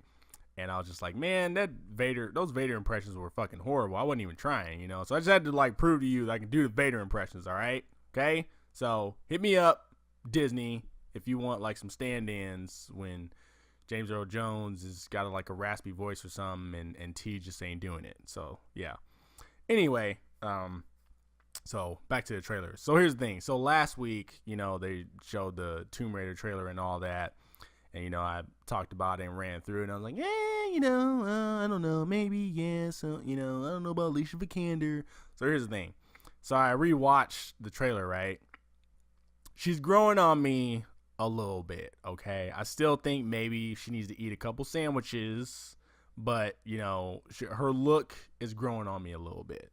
and I was just like, man, those Vader impressions were fucking horrible. I wasn't even trying, you know. So I just had to like prove to you that I can do the Vader impressions. All right, okay. So hit me up, Disney, if you want like some stand-ins when James Earl Jones has got like a raspy voice or something, and T just ain't doing it. So yeah. Anyway. So back to the trailers. So here's the thing. So last week, you know, they showed the Tomb Raider trailer and all that. And, you know, I talked about it and ran through it. And I was like, you know, I don't know. Maybe, yeah. So, you know, I don't know about Alicia Vikander. So here's the thing. So I rewatched the trailer, right? She's growing on me a little bit, okay? I still think maybe she needs to eat a couple sandwiches. But, you know, her look is growing on me a little bit.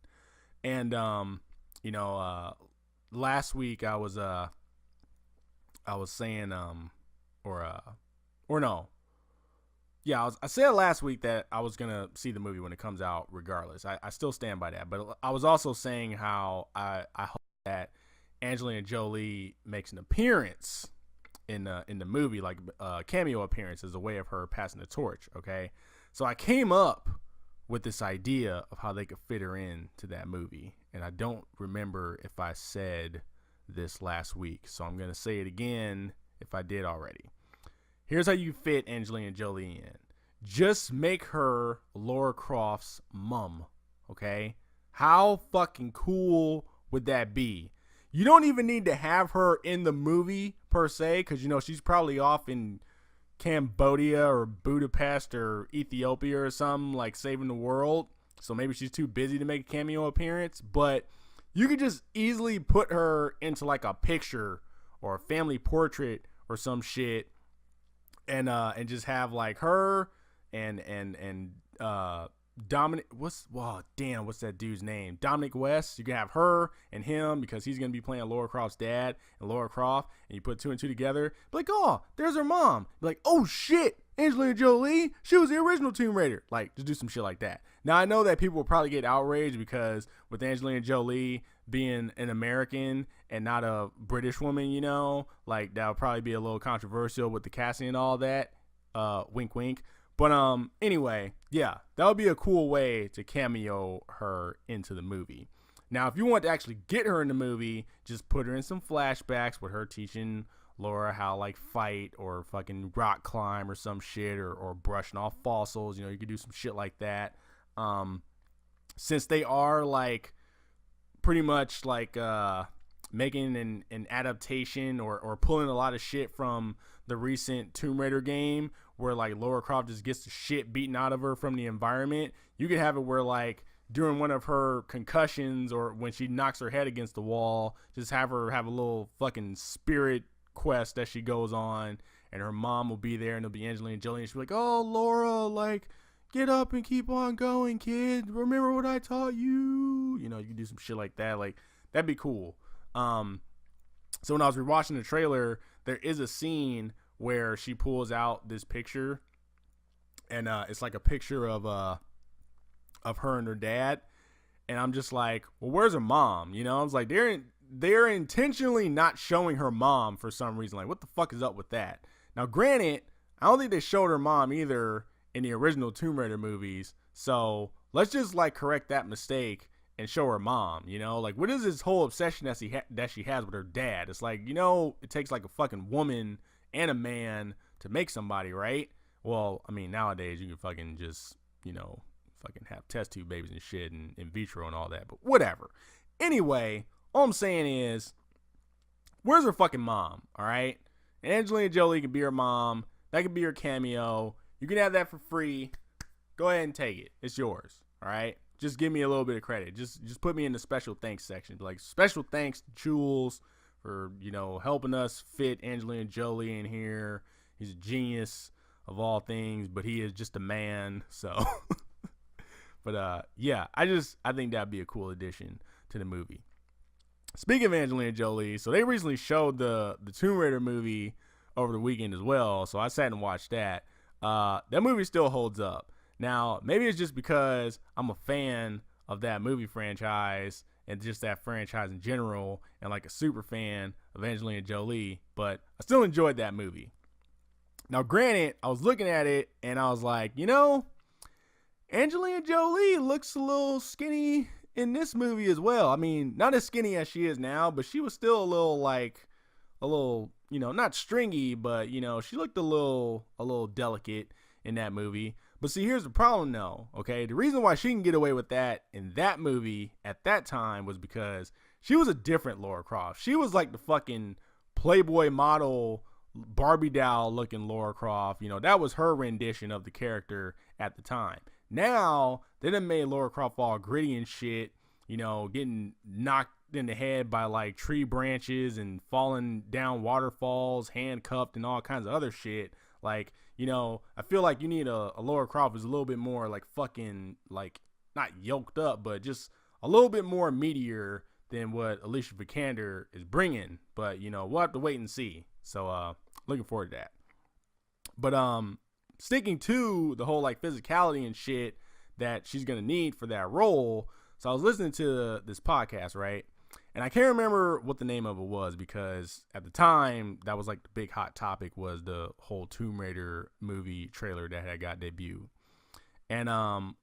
And, you know, last week I was saying, I said last week that I was going to see the movie when it comes out regardless. I still stand by that. But I was also saying how I hope that Angelina Jolie makes an appearance in the movie, like a cameo appearance as a way of her passing the torch. Okay. So I came up with this idea of how they could fit her in to that movie. And I don't remember if I said this last week. So I'm going to say it again if I did already. Here's how you fit Angelina Jolie in. Just make her Lara Croft's mom. Okay? How fucking cool would that be? You don't even need to have her in the movie per se, because, you know, she's probably off in Cambodia or Budapest or Ethiopia or something, like saving the world. So maybe she's too busy to make a cameo appearance, but you could just easily put her into like a picture or a family portrait or some shit, and just have like her and Dominic, what's that dude's name? Dominic West. You can have her and him because he's going to be playing Lara Croft's dad and Lara Croft, and you put two and two together. Be like, oh, there's her mom. Be like, oh shit, Angelina Jolie, she was the original Tomb Raider. Like, just do some shit like that. Now, I know that people will probably get outraged because with Angelina Jolie being an American and not a British woman, you know, like that would probably be a little controversial with the casting and all that. Wink, wink. But anyway, yeah, that would be a cool way to cameo her into the movie. Now, if you want to actually get her in the movie, just put her in some flashbacks with her teaching Laura how like fight or fucking rock climb or some shit, or brushing off fossils. You know, you could do some shit like that. Since they are like pretty much like making an adaptation or pulling a lot of shit from the recent Tomb Raider game, where like Lara Croft just gets the shit beaten out of her from the environment. You could have it where like during one of her concussions or when she knocks her head against the wall, just have her have a little fucking spirit quest that she goes on, and her mom will be there, and it'll be Angelina Jolie, and she'll be like, oh, Laura, like, get up and keep on going, kid. Remember what I taught you. You know, you can do some shit like that. Like, that'd be cool. So when I was rewatching the trailer, there is a scene where she pulls out this picture, and it's like a picture of her and her dad, and I'm just like, well, where's her mom? You know, I was like, they're intentionally not showing her mom for some reason. Like, what the fuck is up with that? Now, granted, I don't think they showed her mom either in the original Tomb Raider movies, so let's just like correct that mistake and show her mom. You know, like, what is this whole obsession that she has with her dad? It's like, you know, it takes like a fucking woman and a man to make somebody, right? Well, I mean, nowadays you can fucking just, you know, fucking have test tube babies and shit and in vitro and all that, but whatever. Anyway, all I'm saying is, where's her fucking mom? All right, Angelina Jolie can be her mom. That could be her cameo. You can have that for free. Go ahead and take it. It's yours. All right, just give me a little bit of credit. Just put me in the special thanks section. Like, special thanks to Chewels for, helping us fit Angelina Jolie in here. He's a genius of all things, but he is just a man. So, but yeah, I think that'd be a cool addition to the movie. Speaking of Angelina Jolie, so they recently showed the Tomb Raider movie over the weekend as well. So I sat and watched that. That movie still holds up. Now, maybe it's just because I'm a fan of that movie franchise and just that franchise in general, and like a super fan of Angelina Jolie, but I still enjoyed that movie. Now, granted, I was looking at it and I was like, Angelina Jolie looks a little skinny in this movie as well. I mean, not as skinny as she is now, but she was still a little, not stringy, but she looked a little delicate in that movie. But see, here's the problem though, okay? The reason why she can get away with that in that movie at that time was because she was a different Lara Croft. She was like the fucking Playboy model, Barbie doll looking Lara Croft. That was her rendition of the character at the time. Now, they done made Lara Croft all gritty and shit, getting knocked in the head by like tree branches and falling down waterfalls, handcuffed and all kinds of other shit. Like, I feel like you need a Lara Croft who's a little bit more like fucking, like, not yoked up, but just a little bit more meatier than what Alicia Vikander is bringing. But, we'll have to wait and see. So, looking forward to that. But, sticking to the whole like physicality and shit that she's going to need for that role. So I was listening to this podcast, right? And I can't remember what the name of it was because at the time that was like the big hot topic was the whole Tomb Raider movie trailer that had got debuted. And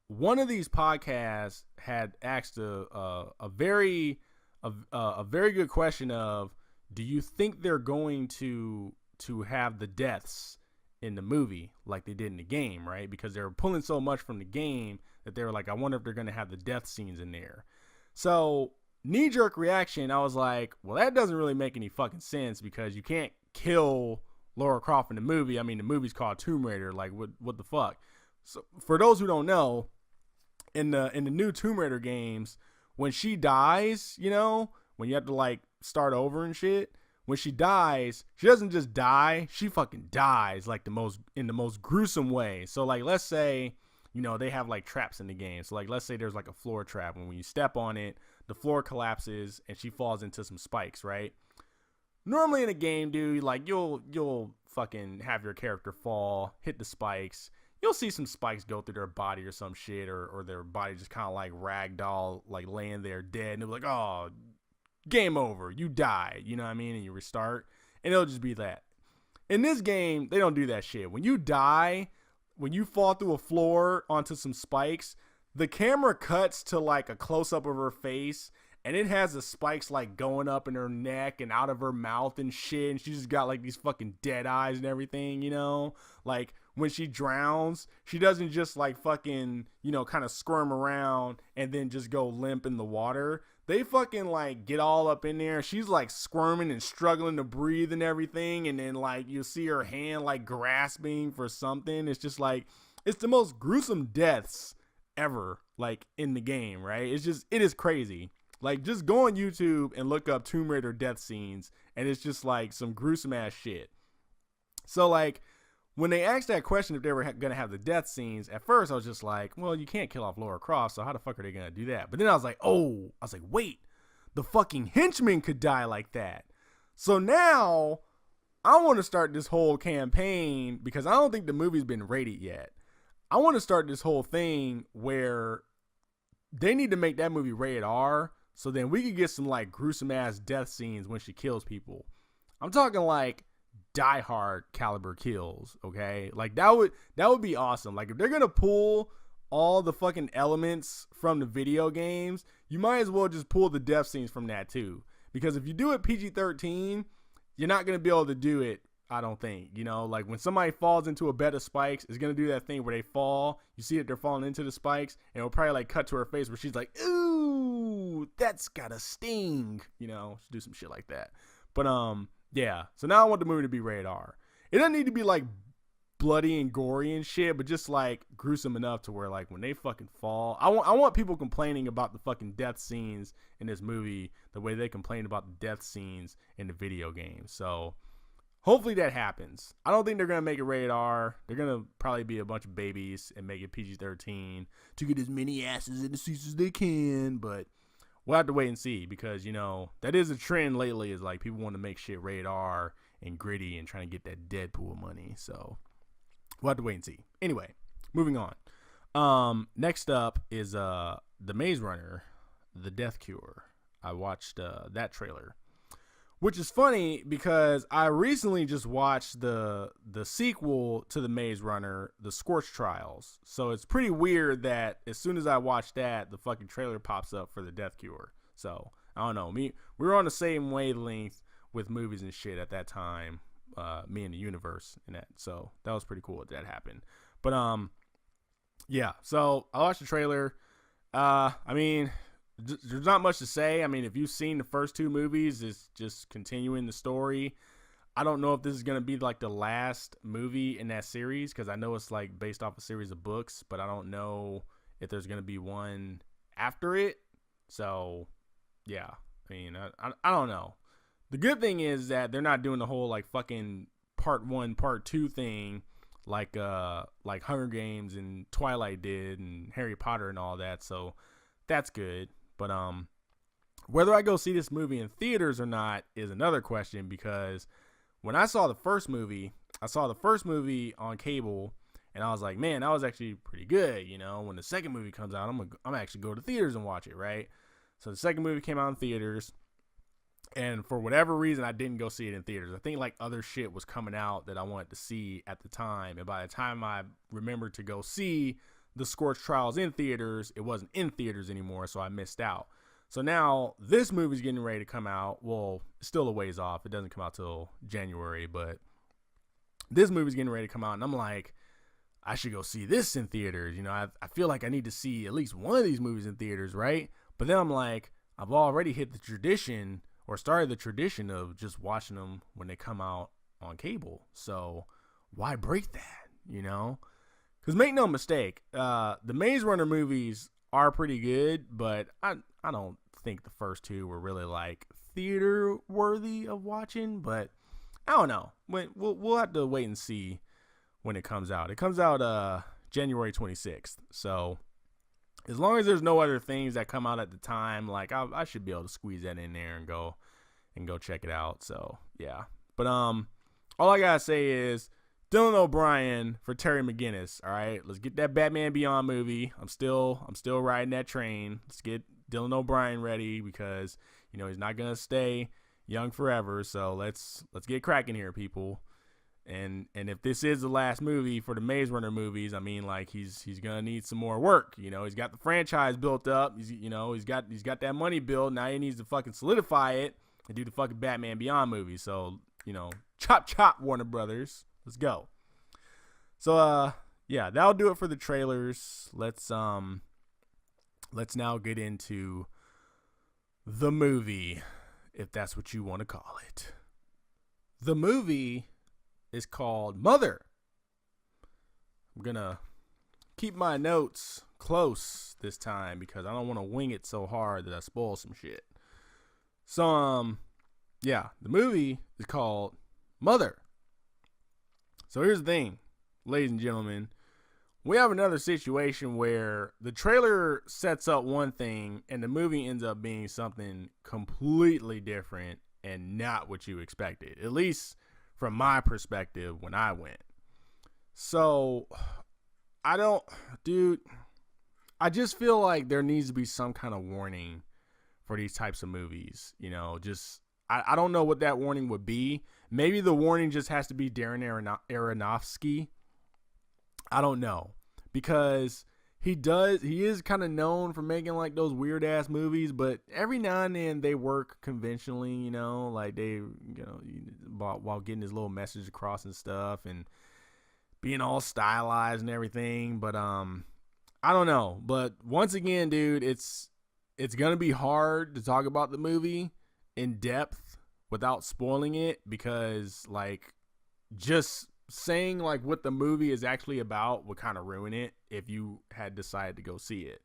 one of these podcasts had asked a very good question of, do you think they're going to have the deaths in the movie like they did in the game, right? Because they were pulling so much from the game that they were like, I wonder if they're going to have the death scenes in there. So knee-jerk reaction, I was like, well, that doesn't really make any fucking sense because you can't kill Lara Croft in the movie. I mean, the movie's called Tomb Raider. Like, what the fuck? So for those who don't know, in the new Tomb Raider games, when she dies, when you have to like start over and shit, when she dies, she doesn't just die, she fucking dies like in the most gruesome way. So like, let's say, they have like traps in the game. So like, let's say there's like a floor trap, and when you step on it, the floor collapses and she falls into some spikes, right? Normally in a game, dude, like you'll fucking have your character fall, hit the spikes. You'll see some spikes go through their body or some shit, or their body just kind of like ragdoll, like laying there dead. And they'll be like, oh, game over, you die, you know what I mean? And you restart, and it'll just be that. In this game, they don't do that shit. When you die, when you fall through a floor onto some spikes, the camera cuts to like a close-up of her face, and it has the spikes like going up in her neck and out of her mouth and shit, and she just got like these fucking dead eyes and everything, like when she drowns, she doesn't just like fucking, kind of squirm around and then just go limp in the water. They fucking like get all up in there. She's like squirming and struggling to breathe and everything. And then like you see her hand like grasping for something. It's just like, it's the most gruesome deaths ever, like in the game, right? It is crazy. Like, just go on YouTube and look up Tomb Raider death scenes, and it's just like some gruesome ass shit. So like, when they asked that question if they were going to have the death scenes, at first I was just like, well, you can't kill off Lara Croft, so how the fuck are they going to do that? But then I was like, wait, the fucking henchman could die like that. So now I want to start this whole campaign, because I don't think the movie's been rated yet. I want to start this whole thing where they need to make that movie rated R, so then we could get some like gruesome ass death scenes when she kills people. I'm talking like Die Hard caliber kills, okay? Like that would be awesome. Like if they're gonna pull all the fucking elements from the video games, you might as well just pull the death scenes from that too. Because if you do it PG-13, you're not gonna be able to do it, I don't think. Like when somebody falls into a bed of spikes, it's gonna do that thing where they fall, you see that they're falling into the spikes, and it'll probably like cut to her face where she's like, ooh, that's gotta sting, she'll do some shit like that. But yeah, so now I want the movie to be rated R. It doesn't need to be like bloody and gory and shit, but just like gruesome enough to where like when they fucking fall, I want people complaining about the fucking death scenes in this movie the way they complain about the death scenes in the video game. So hopefully that happens. I don't think they're gonna make it rated R. They're gonna probably be a bunch of babies and make it PG-13 to get as many asses in the seats as they can. But we'll have to wait and see, because you know that is a trend lately. Is like people want to make shit rated R and gritty and trying to get that Deadpool money. So we'll have to wait and see. Anyway, moving on. Next up is The Maze Runner, The Death Cure. I watched that trailer, which is funny because I recently just watched the sequel to The Maze Runner, The Scorch Trials. So it's pretty weird that as soon as I watched that, the fucking trailer pops up for The Death Cure. So I don't know. We were on the same wavelength with movies and shit at that time. Me and the universe and that. So that was pretty cool that happened. But yeah. So I watched the trailer. I mean, there's not much to say. I mean, if you've seen the first two movies, it's just continuing the story. I don't know if this is going to be like the last movie in that series, because I know it's like based off a series of books, but I don't know if there's going to be one after it. So yeah, I mean, I don't know. The good thing is that they're not doing the whole like fucking part 1, part 2 thing like Hunger Games and Twilight did and Harry Potter and all that. So that's good. But whether I go see this movie in theaters or not is another question, because when I saw the first movie on cable, and I was like, man, that was actually pretty good. You know, when the second movie comes out, I'm actually go to theaters and watch it, right? So the second movie came out in theaters, and for whatever reason, I didn't go see it in theaters. I think like other shit was coming out that I wanted to see at the time, and by the time I remembered to go see The Scorch Trials in theaters, it wasn't in theaters anymore, so I missed out. So now this movie's getting ready to come out. Well, it's still a ways off. It doesn't come out till January, but this movie's getting ready to come out, and I'm like, I should go see this in theaters. You know, I feel like I need to see at least one of these movies in theaters, right? But then I'm like, I've already hit the tradition, or started the tradition of just watching them when they come out on cable. So why break that, you know? Because make no mistake, the Maze Runner movies are pretty good, but I don't think the first two were really like theater worthy of watching. But I don't know. We'll have to wait and see when it comes out. It comes out January 26th. So as long as there's no other things that come out at the time, like I should be able to squeeze that in there and go check it out. So yeah. But all I gotta say is Dylan O'Brien for Terry McGinnis. All right, let's get that Batman Beyond movie. I'm still riding that train. Let's get Dylan O'Brien ready, because you know he's not gonna stay young forever. So let's get cracking here, people. And if this is the last movie for the Maze Runner movies, I mean, like he's gonna need some more work. You know, he's got the franchise built up. He's got that money built. Now he needs to fucking solidify it and do the fucking Batman Beyond movie. So you know, chop Warner Brothers. Let's go. So yeah, that'll do it for the trailers. Let's now get into the movie, if that's what you want to call it. The movie is called Mother. I'm gonna keep my notes close this time because I don't want to wing it so hard that I spoil some shit. So yeah, the movie is called Mother. So here's the thing, ladies and gentlemen. We have another situation where the trailer sets up one thing and the movie ends up being something completely different and not what you expected. At least from my perspective when I went. So I just feel like there needs to be some kind of warning for these types of movies. You know, just I don't know what that warning would be. Maybe the warning just has to be Darren Aronofsky. I don't know, because he is kind of known for making like those weird ass movies, but every now and then they work conventionally, you know, like they, you know, while getting his little message across and stuff and being all stylized and everything. But I don't know. But once again, dude, it's gonna be hard to talk about the movie in depth without spoiling it, because like just saying like what the movie is actually about would kind of ruin it if you had decided to go see it.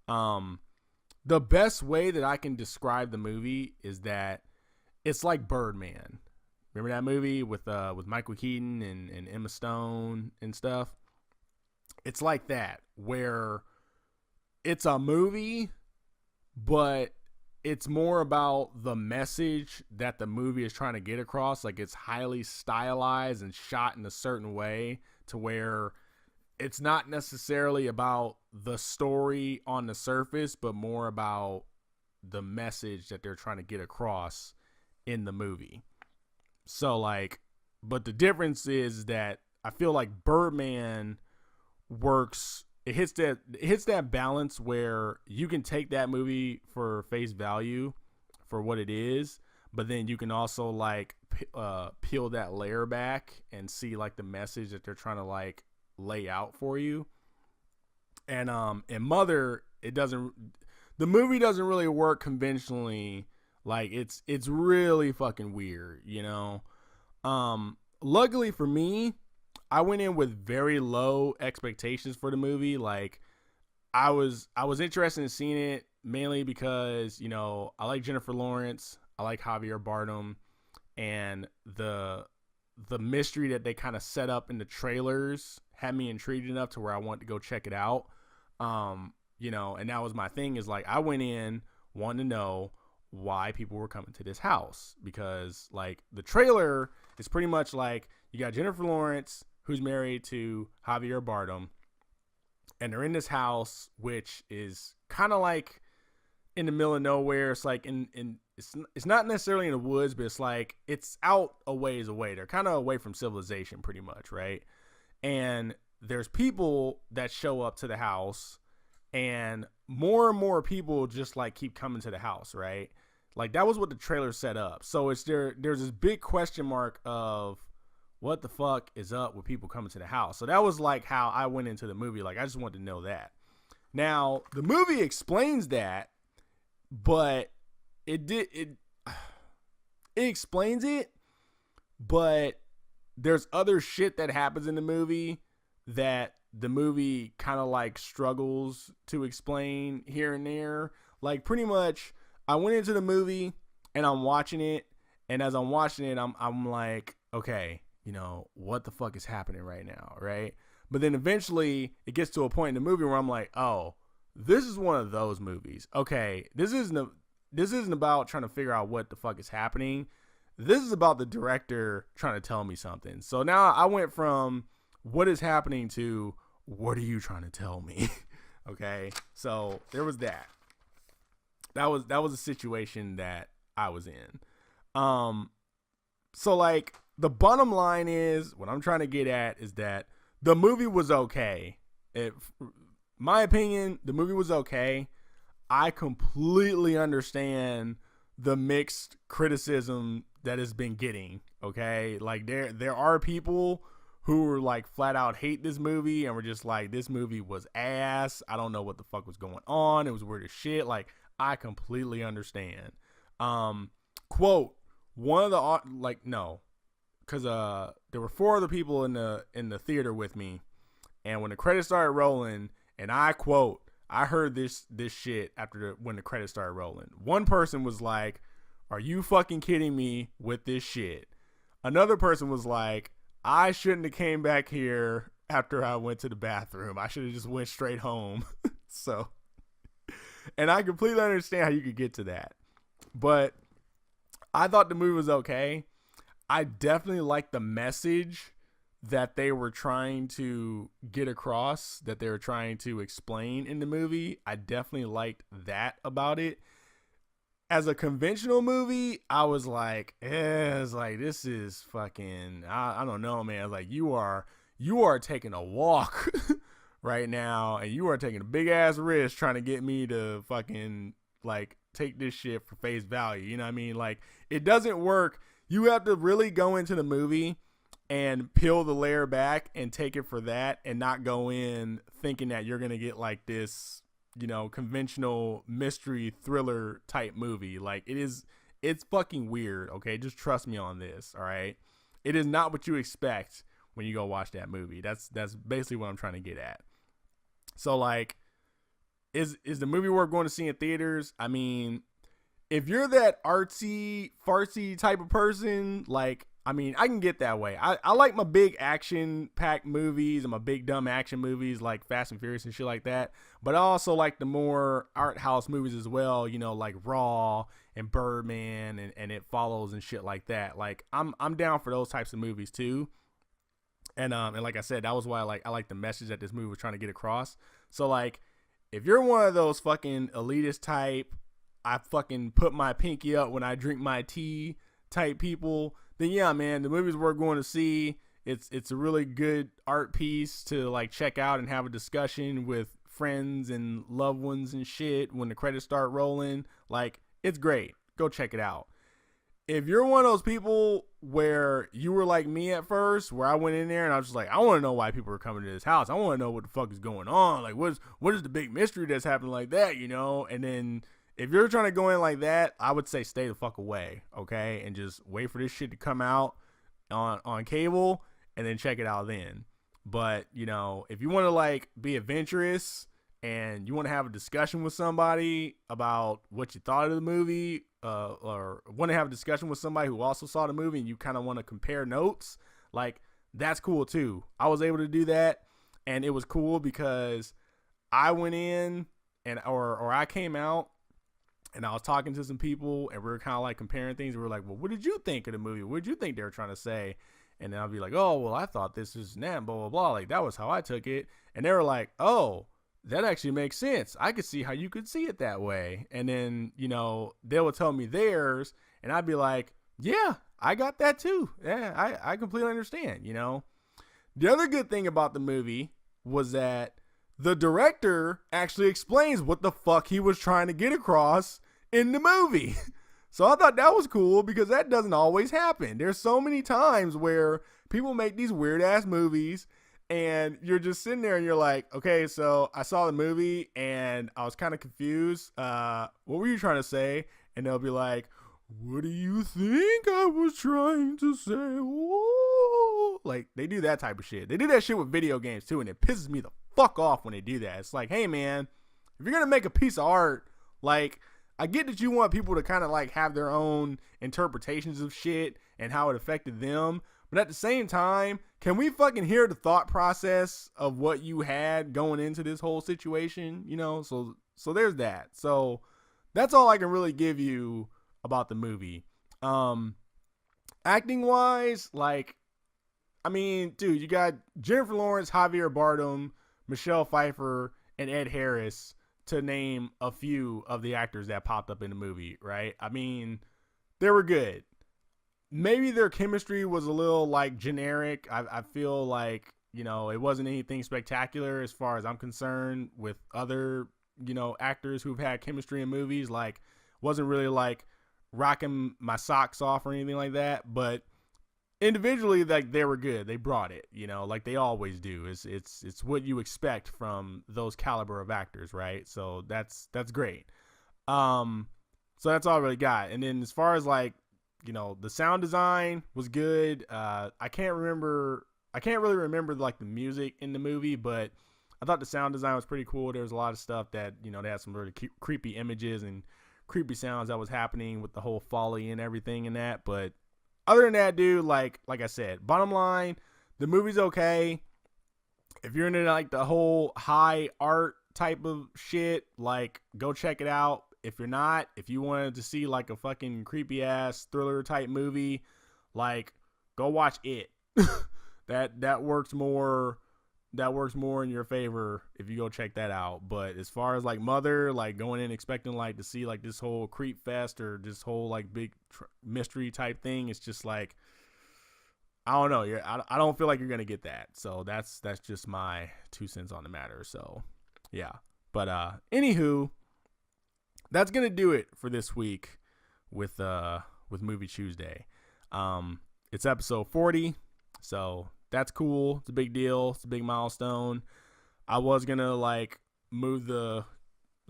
The best way that I can describe the movie is that it's like Birdman. Remember that movie with Michael Keaton and Emma Stone and stuff? It's like that, where it's a movie, but it's more about the message that the movie is trying to get across. Like, it's highly stylized and shot in a certain way to where it's not necessarily about the story on the surface, but more about the message that they're trying to get across in the movie. So like, but the difference is that I feel like Birdman works. It hits that balance where you can take that movie for face value for what it is, but then you can also like peel that layer back and see like the message that they're trying to like lay out for you. And Mother, the movie doesn't really work conventionally. Like, it's really fucking weird, you know? Luckily for me, I went in with very low expectations for the movie. Like, I was interested in seeing it mainly because, you know, I like Jennifer Lawrence, I like Javier Bardem, and the mystery that they kind of set up in the trailers had me intrigued enough to where I wanted to go check it out. You know, and that was my thing, is like, I went in wanting to know why people were coming to this house, because like the trailer is pretty much like, you got Jennifer Lawrence, who's married to Javier Bardem, and they're in this house, which is kind of like in the middle of nowhere. It's like it's not necessarily in the woods, but it's like it's out a ways away. They're kind of away from civilization pretty much, right? And there's people that show up to the house, and more people just like keep coming to the house, right? Like, that was what the trailer set up. So there's this big question mark of what the fuck is up with people coming to the house. So that was like how I went into the movie. Like, I just wanted to know that. Now, the movie explains that, but it explains it, but there's other shit that happens in the movie that the movie kind of like struggles to explain here and there. Like, pretty much, I went into the movie and I'm watching it, and as I'm watching it, I'm like, okay, you know, what the fuck is happening right now, right? But then eventually it gets to a point in the movie where I'm like, oh, this is one of those movies. Okay, this isn't about trying to figure out what the fuck is happening. This is about the director trying to tell me something. So now I went from what is happening to what are you trying to tell me? Okay, so there was that. That was a situation that I was in. So like, the bottom line is, what I'm trying to get at is that the movie was okay. My opinion, the movie was okay. I completely understand the mixed criticism that it's been getting. Okay, like there are people who were like flat out hate this movie and were just like, this movie was ass. I don't know what the fuck was going on. It was weird as shit. Like, I completely understand. Quote, one of the, like, no, because there were 4 other people in the theater with me, and when the credits started rolling, and I quote, I heard this shit when the credits started rolling. One person was like, are you fucking kidding me with this shit? Another person was like, I shouldn't have came back here after I went to the bathroom. I should have just went straight home. So, and I completely understand how you could get to that. But I thought the movie was okay. I definitely liked the message that they were trying to get across, that they were trying to explain in the movie. I definitely liked that about it. As a conventional movie, I was like, it's like, this is fucking, I don't know, man. I was like, you are taking a walk right now, and you are taking a big ass risk trying to get me to fucking like take this shit for face value. You know what I mean? Like, it doesn't work. You have to really go into the movie and peel the layer back and take it for that, and not go in thinking that you're going to get like this, you know, conventional mystery thriller type movie. Like, it's fucking weird. Okay. Just trust me on this. All right. It is not what you expect when you go watch that movie. That's basically what I'm trying to get at. So like, is the movie worth going to see in theaters? I mean, if you're that artsy fartsy type of person, like, I mean, I can get that way. I like my big action packed movies and my big dumb action movies like Fast and Furious and shit like that. But I also like the more art house movies as well, you know, like Raw and Birdman and It Follows and shit like that. Like I'm down for those types of movies too. And like I said, that was why I like the message that this movie was trying to get across. So like, if you're one of those fucking elitist type, I fucking put my pinky up when I drink my tea type people, then yeah, man, the movie's worth going to see. It's a really good art piece to like check out and have a discussion with friends and loved ones and shit when the credits start rolling. Like, it's great. Go check it out. If you're one of those people where you were like me at first, where I went in there and I was just like, I want to know why people are coming to this house. I want to know what the fuck is going on. Like, what is the big mystery that's happening like that, you know? And then if you're trying to go in like that, I would say stay the fuck away, okay? And just wait for this shit to come out on cable and then check it out then. But, you know, if you want to like be adventurous and you want to have a discussion with somebody about what you thought of the movie, or want to have a discussion with somebody who also saw the movie and you kind of want to compare notes, like, that's cool too. I was able to do that, and it was cool because I went in and or I came out and I was talking to some people and we were kind of like comparing things. We were like, well, what did you think of the movie? What did you think they were trying to say? And then I'll be like, oh, well, I thought this is blah, blah, blah. Like, that was how I took it. And they were like, oh, that actually makes sense. I could see how you could see it that way. And then, you know, they would tell me theirs and I'd be like, yeah, I got that too. Yeah, I completely understand, you know. The other good thing about the movie was that the director actually explains what the fuck he was trying to get across in the movie. So I thought that was cool because that doesn't always happen. There's so many times where people make these weird ass movies and you're just sitting there and you're like, okay, so I saw the movie and I was kind of confused. What were you trying to say? And they'll be like, what do you think I was trying to say? Whoa. Like, they do that type of shit. They do that shit with video games too, and it pisses me the fuck off when they do that. It's like, hey man, if you're gonna make a piece of art, like, I get that you want people to kind of like have their own interpretations of shit and how it affected them. But at the same time, can we fucking hear the thought process of what you had going into this whole situation? You know, so there's that. So that's all I can really give you about the movie. Acting wise, like, I mean, dude, you got Jennifer Lawrence, Javier Bardem, Michelle Pfeiffer, and Ed Harris, to name a few of the actors that popped up in the movie, right? I mean, they were good. Maybe their chemistry was a little like generic. I feel like, you know, it wasn't anything spectacular as far as I'm concerned with other, you know, actors who've had chemistry in movies. Like, wasn't really like rocking my socks off or anything like that. But individually, like, they were good. They brought it, you know, like they always do. It's what you expect from those caliber of actors, right? So that's great. So that's all I really got. And then as far as like, you know, the sound design was good. I can't really remember like the music in the movie, but I thought the sound design was pretty cool. There was a lot of stuff that, you know, they had some really creepy images and creepy sounds that was happening with the whole folly and everything in that. But other than that, dude, like I said, bottom line, the movie's okay. If you're into like the whole high art type of shit, like, go check it out. If you're not, if you wanted to see like a fucking creepy ass thriller type movie, like, go watch It. that works more in your favor if you go check that out. But as far as like Mother, like going in expecting like to see like this whole creep fest or this whole like big mystery type thing, it's just like, I don't know. I don't feel like you're gonna get that. So that's just my 2 cents on the matter. So yeah. But anywho, that's gonna do it for this week with Movie Chewsday. It's episode 40, so that's cool. It's a big deal. It's a big milestone. I was gonna like move the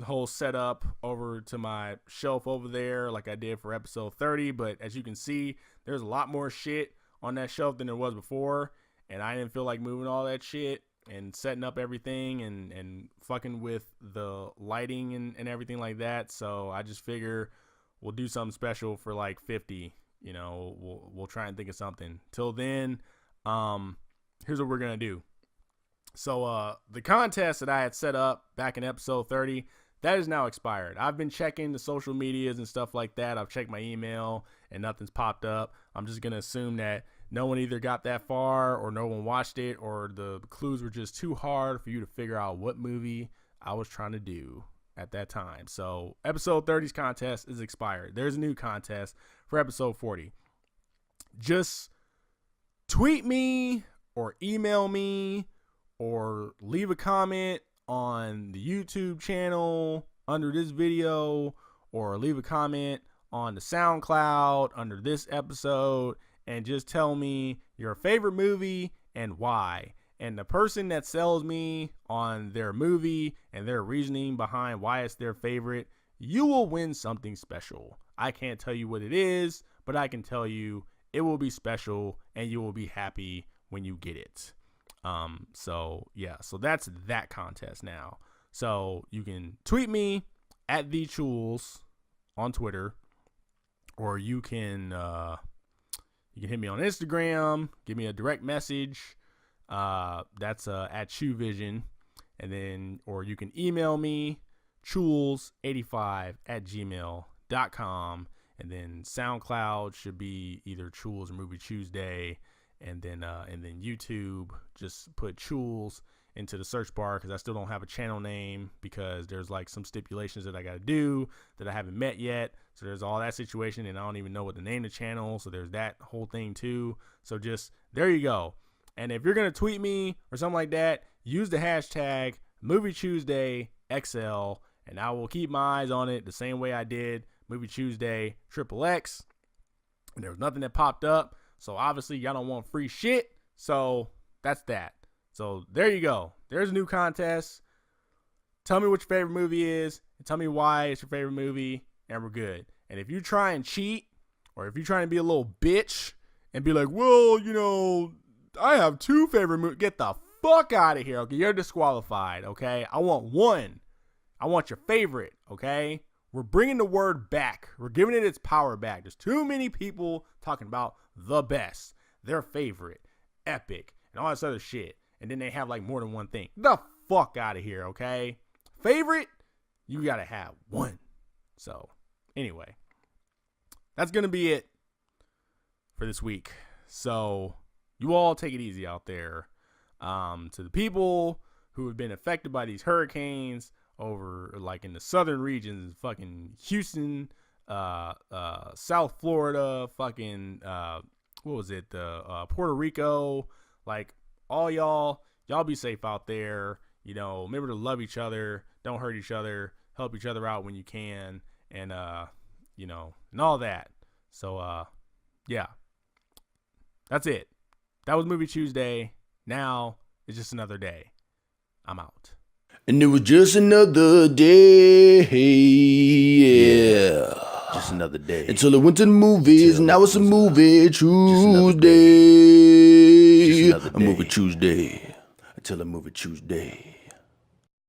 whole setup over to my shelf over there like I did for episode 30, but as you can see, there's a lot more shit on that shelf than there was before, and I didn't feel like moving all that shit and setting up everything and fucking with the lighting and everything like that. So I just figure we'll do something special for like 50. You know, we'll try and think of something. Till then, here's what we're gonna do. So the contest that I had set up back in episode 30, that is now expired. I've been checking the social medias and stuff like that. I've checked my email and nothing's popped up. I'm just gonna assume that no one either got that far or no one watched it, or the clues were just too hard for you to figure out what movie I was trying to do at that time. So episode 30's contest is expired. There's a new contest for episode 40. Just tweet me or email me or leave a comment on the YouTube channel under this video, or leave a comment on the SoundCloud under this episode, and just tell me your favorite movie and why. And the person that sells me on their movie and their reasoning behind why it's their favorite, you will win something special. I can't tell you what it is, but I can tell you it will be special and you will be happy when you get it. So that's that contest now. So you can tweet me at the Chewels on Twitter, or you can hit me on Instagram, give me a direct message. That's at ChewVision, and then, or you can email me, chewels85@gmail.com, and then SoundCloud should be either Chewels or Movie Chewsday, and then YouTube, just put Chewels into the search bar, because I still don't have a channel name, because there's like some stipulations that I got to do that I haven't met yet. So there's all that situation, and I don't even know what to name the channel. So there's that whole thing too. So just, there you go. And if you're going to tweet me or something like that, use the hashtag MovieTuesdayXL, and I will keep my eyes on it the same way I did Movie Tuesday XXX. And there was nothing that popped up. So obviously y'all don't want free shit. So that's that. So there you go. There's a new contest. Tell me what your favorite movie is, and tell me why it's your favorite movie, and we're good. And if you try and cheat, or if you're trying to be a little bitch and be like, well, you know, I have two favorite movies, get the fuck out of here, okay? You're disqualified, okay? I want one. I want your favorite, okay? We're bringing the word back. We're giving it its power back. There's too many people talking about the best, their favorite, epic, and all this other shit. And then they have like more than one thing. The fuck out of here, okay? Favorite, you gotta have one. So, anyway, that's gonna be it for this week. So, you all take it easy out there. To the people who have been affected by these hurricanes over, like, in the southern regions, fucking Houston, South Florida, fucking, Puerto Rico, like, all y'all be safe out there. You know, remember to love each other, don't hurt each other, help each other out when you can, and and all that. So yeah, that's it. That was Movie Tuesday. Now it's just another day. I'm out. And it was just another day, yeah. Just another day. Until I went to the movies, now it's a movie Tuesday. A movie Tuesday. Until a movie Tuesday.